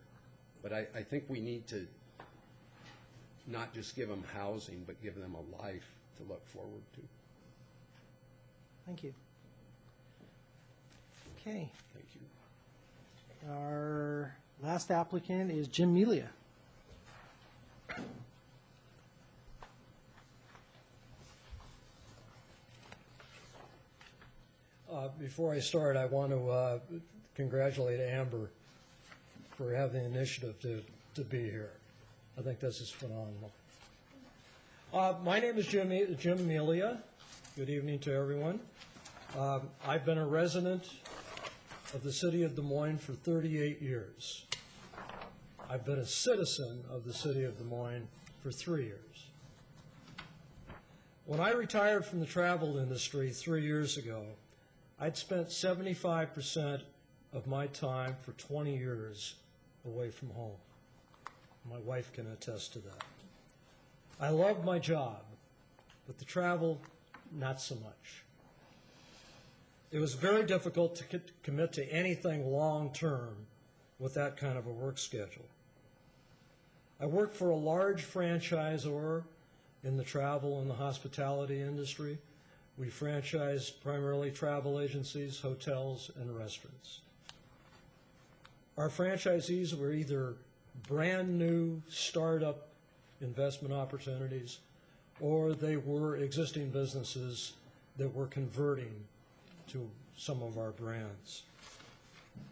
But I think we need to not just give them housing, but give them a life to look forward to. Thank you. Okay. Thank you. Our last applicant is Jim Melia. Before I start, I want to congratulate Amber for having the initiative to be here. I think this is phenomenal. My name is Jim Melia. Good evening to everyone. I've been a resident of the city of Des Moines for 38 years. I've been a citizen of the city of Des Moines for 3 years. When I retired from the travel industry 3 years ago, I'd spent 75% of my time for 20 years away from home. My wife can attest to that. I loved my job, but the travel, not so much. It was very difficult to commit to anything long-term with that kind of a work schedule. I worked for a large franchisor in the travel and the hospitality industry. We franchised primarily travel agencies, hotels, and restaurants. Our franchisees were either brand new startup investment opportunities, or they were existing businesses that were converting to some of our brands.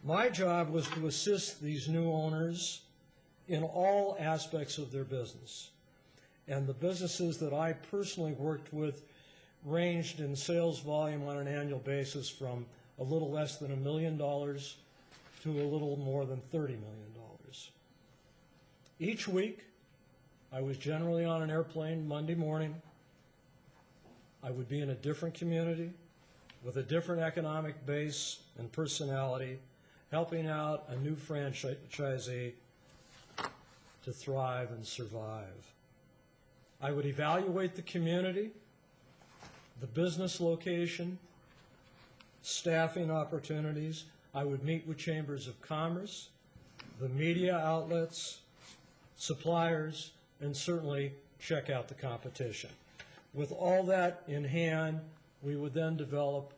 My job was to assist these new owners in all aspects of their business. And the businesses that I personally worked with ranged in sales volume on an annual basis from a little less than $1 million to a little more than $30 million. Each week, I was generally on an airplane Monday morning. I would be in a different community with a different economic base and personality, helping out a new franchisee to thrive and survive. I would evaluate the community, the business location, staffing opportunities. I would meet with chambers of commerce, the media outlets, suppliers, and certainly check out the competition. With all that in hand, we would then develop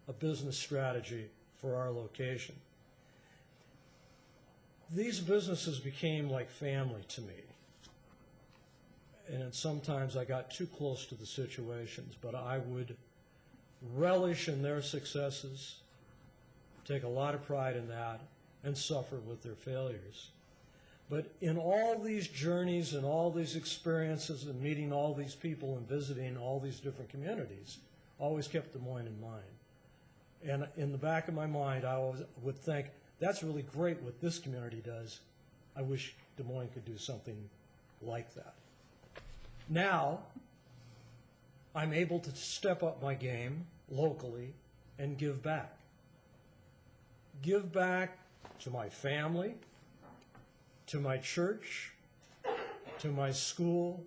a business strategy for our location. These businesses became like family to me. And sometimes I got too close to the situations, but I would relish in their successes, take a lot of pride in that, and suffer with their failures. But in all these journeys and all these experiences and meeting all these people and visiting all these different communities, I always kept Des Moines in mind. And in the back of my mind, I always would think, that's really great what this community does. I wish Des Moines could do something like that. Now, I'm able to step up my game locally and give back. Give back to my family, to my church, to my school,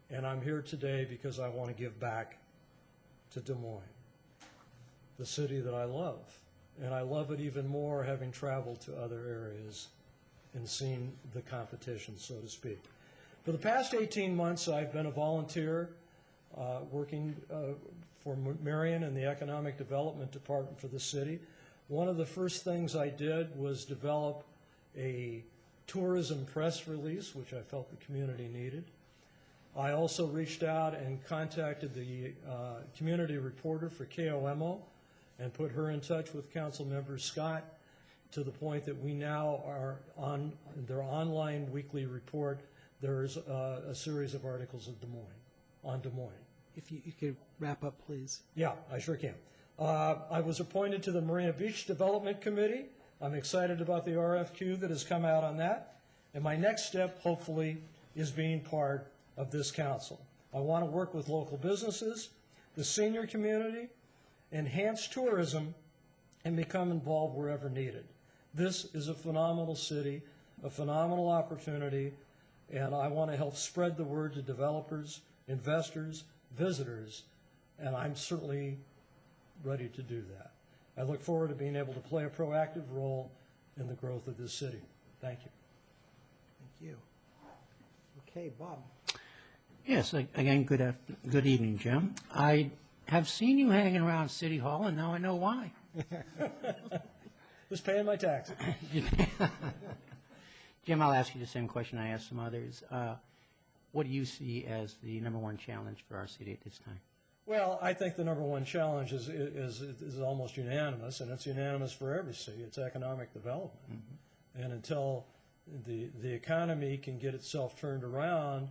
and I'm here today because I want to give back to Des Moines, the city that I love. And I love it even more having traveled to other areas and seen the competition, so to speak. For the past 18 months, I've been a volunteer working for Marion in the Economic Development Department for the city. One of the first things I did was develop a tourism press release, which I felt the community needed. I also reached out and contacted the community reporter for KOMO and put her in touch with Councilmember Scott to the point that we now are on their online weekly report. There's a series of articles of Des Moines, on Des Moines. If you could wrap up, please. Yeah, I sure can. I was appointed to the Marina Beach Development Committee. I'm excited about the RFQ that has come out on that. And my next step, hopefully, is being part of this council. I want to work with local businesses, the senior community, enhance tourism, and become involved wherever needed. This is a phenomenal city, a phenomenal opportunity, and I want to help spread the word to developers, investors, visitors, and I'm certainly ready to do that. I look forward to being able to play a proactive role in the growth of this city. Thank you. Thank you. Okay, Bob. Yes, again, good evening, Jim. I have seen you hanging around City Hall, and now I know why. Just paying my taxes. Jim, I'll ask you the same question I asked some others. What do you see as the #1 challenge for our city at this time? Well, I think the #1 challenge is almost unanimous, and it's unanimous for every city. It's economic development. Mm-hmm. And until the economy can get itself turned around,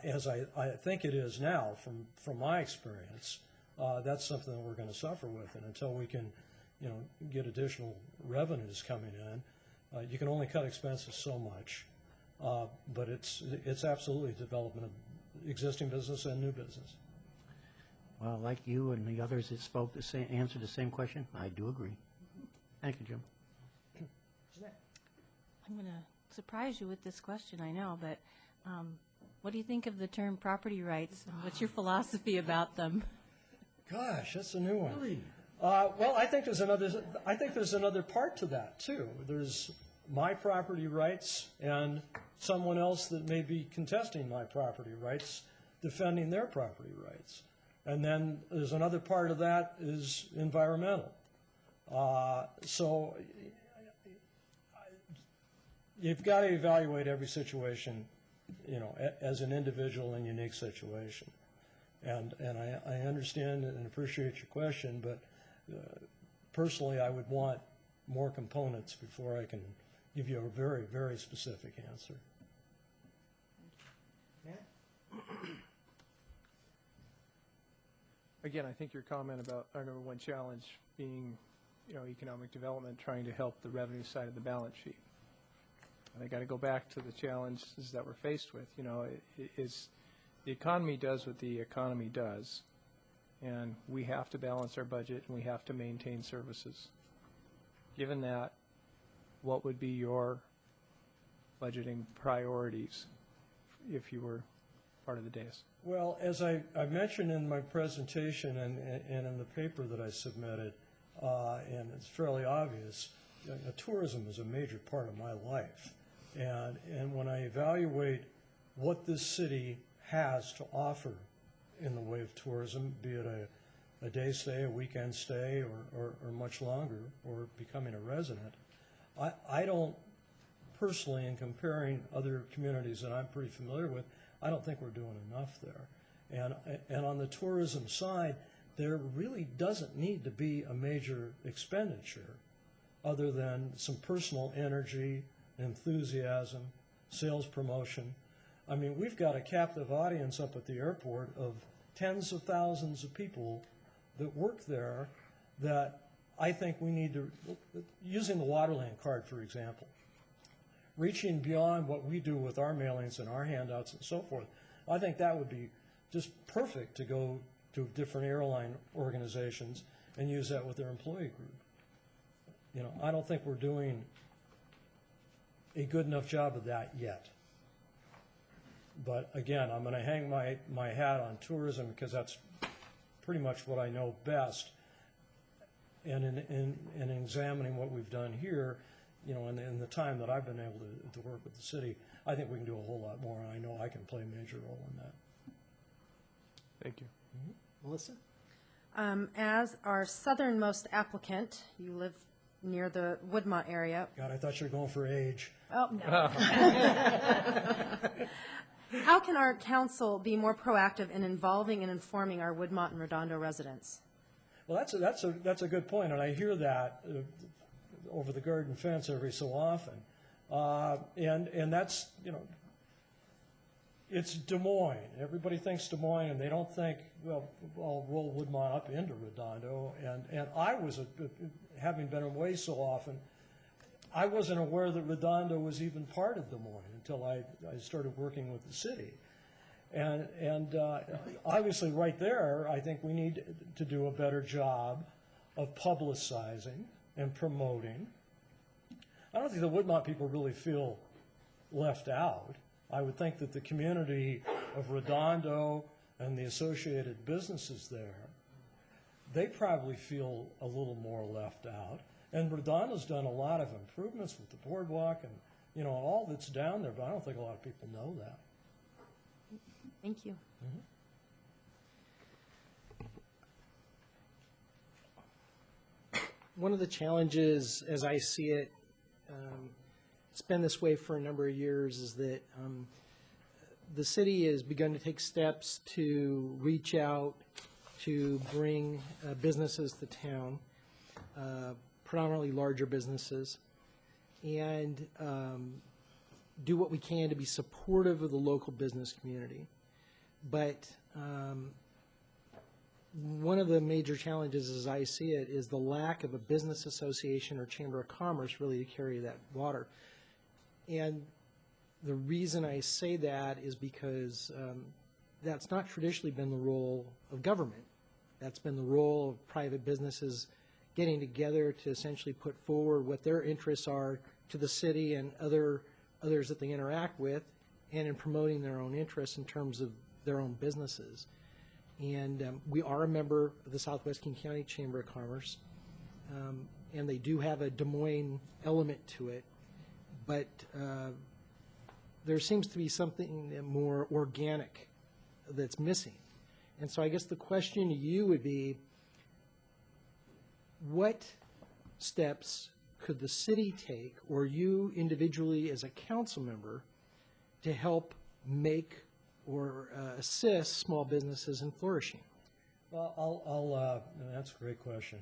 as I think it is now from my experience, that's something that we're going to suffer with. And until we can, get additional revenues coming in, you can only cut expenses so much. But it's absolutely development of existing business and new business. Well, like you and the others that spoke, answered the same question, I do agree. Thank you, Jim. I'm going to surprise you with this question, I know, but what do you think of the term property rights? And what's your philosophy about them? Gosh, that's a new one. Really? Well, I think there's another part to that too. There's my property rights and someone else that may be contesting my property rights, defending their property rights. And then there's another part of that is environmental. So you've got to evaluate every situation, as an individual and unique situation. And I understand and appreciate your question, but personally I would want more components before I can give you a very, very specific answer. Again, I think your comment about our #1 challenge being, economic development, trying to help the revenue side of the balance sheet. I got to go back to the challenges that we're faced with. The economy does what the economy does, and we have to balance our budget and we have to maintain services. Given that, what would be your budgeting priorities if you were part of the dais? Well, as I mentioned in my presentation and in the paper that I submitted, and it's fairly obvious, tourism is a major part of my life. And when I evaluate what this city has to offer in the way of tourism, be it a day stay, a weekend stay, or much longer, or becoming a resident, I don't personally, in comparing other communities that I'm pretty familiar with, I don't think we're doing enough there. And on the tourism side, there really doesn't need to be a major expenditure other than some personal energy, enthusiasm, sales promotion. I mean, we've got a captive audience up at the airport of tens of thousands of people that work there that I think we need to, using the Waterland card, for example. reaching beyond what we do with our mailings and our handouts and so forth. I think that would be just perfect to go to different airline organizations and use that with their employee group. You know, I don't think we're doing a good enough job of that yet. But again, I'm going to hang my hat on tourism because that's pretty much what I know best. And in examining what we've done here, you know, in the time that I've been able to work with the city, I think we can do a whole lot more, and I know I can play a major role in that. Thank you. Melissa? As our southernmost applicant, you live near the Woodmont area. God, I thought you were going for age. Oh, no. How can our council be more proactive in involving and informing our Woodmont and Redondo residents? Well, that's a good point, and I hear that over the garden fence every so often. And that's, you know, it's Des Moines. Everybody thinks Des Moines, and they don't think, well, I'll roll Woodmont up into Redondo. And I was, having been away so often, I wasn't aware that Redondo was even part of Des Moines until I started working with the city. And obviously right there, I think we need to do a better job of publicizing and promoting. I don't think the Woodmont people really feel left out. I would think that the community of Redondo and the associated businesses there, they probably feel a little more left out. And Redondo's done a lot of improvements with the boardwalk and, you know, all that's down there, but I don't think a lot of people know that. Thank you. One of the challenges, as I see it, it's been this way for a number of years, is that the city has begun to take steps to reach out to bring businesses to town, predominantly larger businesses, and do what we can to be supportive of the local business community. But one of the major challenges, as I see it, is the lack of a business association or chamber of commerce really to carry that water. And the reason I say that is because that's not traditionally been the role of government. That's been the role of private businesses getting together to essentially put forward what their interests are to the city and others that they interact with, and in promoting their own interests in terms of their own businesses. And we are a member of the Southwest King County Chamber of Commerce, and they do have a Des Moines element to it, but there seems to be something more organic that's missing. And so I guess the question to you would be, what steps could the city take, or you individually as a council member, to help make or assist small businesses in flourishing? Well, that's a great question.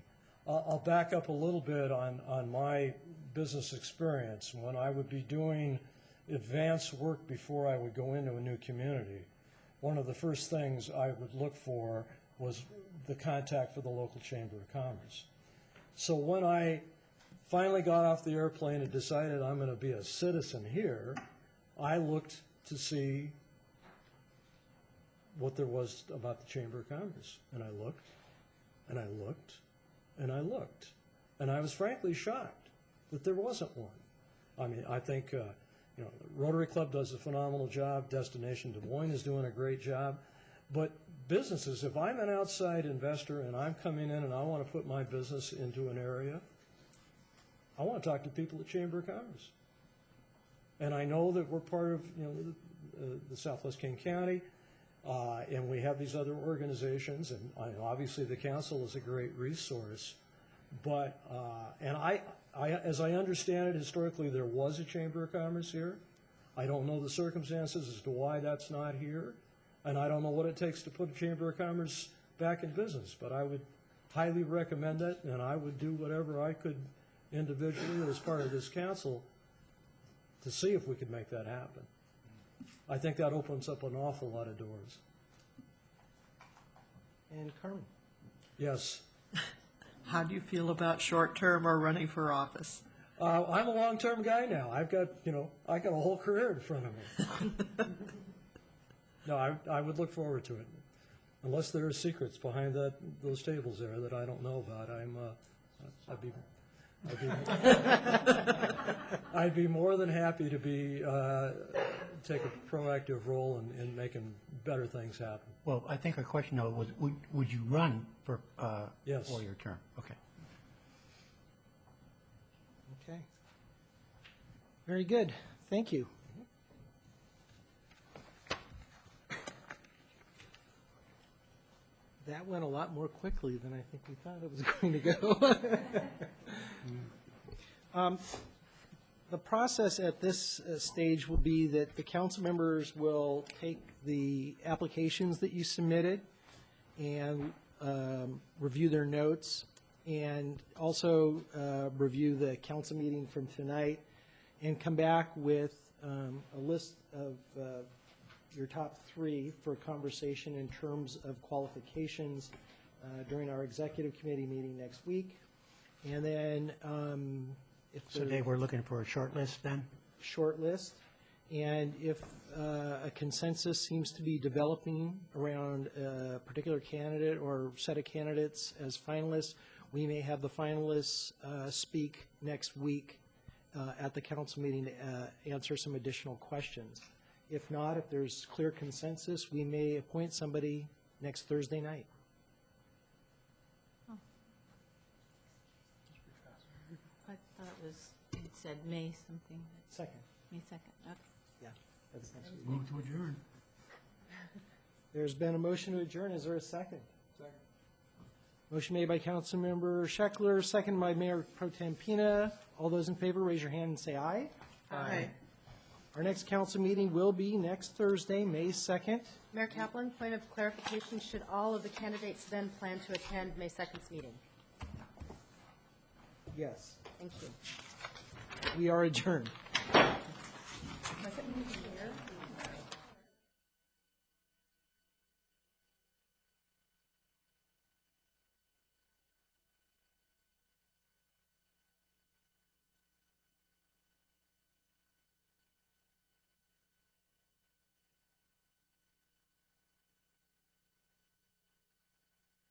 I'll back up a little bit on my business experience. When I would be doing advanced work before I would go into a new community, one of the first things I would look for was the contact for the local Chamber of Commerce. So when I finally got off the airplane and decided I'm going to be a citizen here, I looked to see what there was about the Chamber of Commerce. And I looked, and I looked, and I looked. And I was frankly shocked that there wasn't one. I mean, I think, you know, Rotary Club does a phenomenal job. Destination Des Moines is doing a great job. But businesses, if I'm an outside investor and I'm coming in and I want to put my business into an area, I want to talk to people at Chamber of Commerce. And I know that we're part of, you know, the Southwest King County, and we have these other organizations, and obviously the council is a great resource. But, and as I understand it, historically there was a Chamber of Commerce here. I don't know the circumstances as to why that's not here, and I don't know what it takes to put a Chamber of Commerce back in business. But I would highly recommend it, and I would do whatever I could individually as part of this council to see if we could make that happen. I think that opens up an awful lot of doors. And Carmen? Yes. How do you feel about short-term or running for office? I'm a long-term guy now. I've got, I got a whole career in front of me. No, I would look forward to it. Unless there are secrets behind those tables there that I don't know about, I'd be more than happy to take a proactive role in making better things happen. Well, I think our question, though, was, would you run for Yes. your term? Okay. Okay. Very good. Thank you. That went a lot more quickly than I think we thought it was going to go. The process at this stage will be that the council members will take the applications that you submitted and review their notes, and also review the council meeting from tonight, and come back with a list of your top 3 for conversation in terms of qualifications during our executive committee meeting next week. And then if So Dave, we're looking for a short list then? Short list. And if a consensus seems to be developing around a particular candidate or set of candidates as finalists, we may have the finalists speak next week at the council meeting to answer some additional questions. If not, if there's clear consensus, we may appoint somebody next Thursday night. I thought it said May something. 2nd. May 2nd, okay. Yeah, that's next week. Move to adjourn. There's been a motion to adjourn. Is there a second? Second. Motion made by Councilmember Scheckler, second by Mayor Pro Tem Pina. All those in favor, raise your hand and say aye. Aye. Our next council meeting will be next Thursday, May 2nd. Mayor Kaplan, point of clarification, should all of the candidates then plan to attend May 2nd's meeting? Yes. Thank you. We are adjourned. Was it here?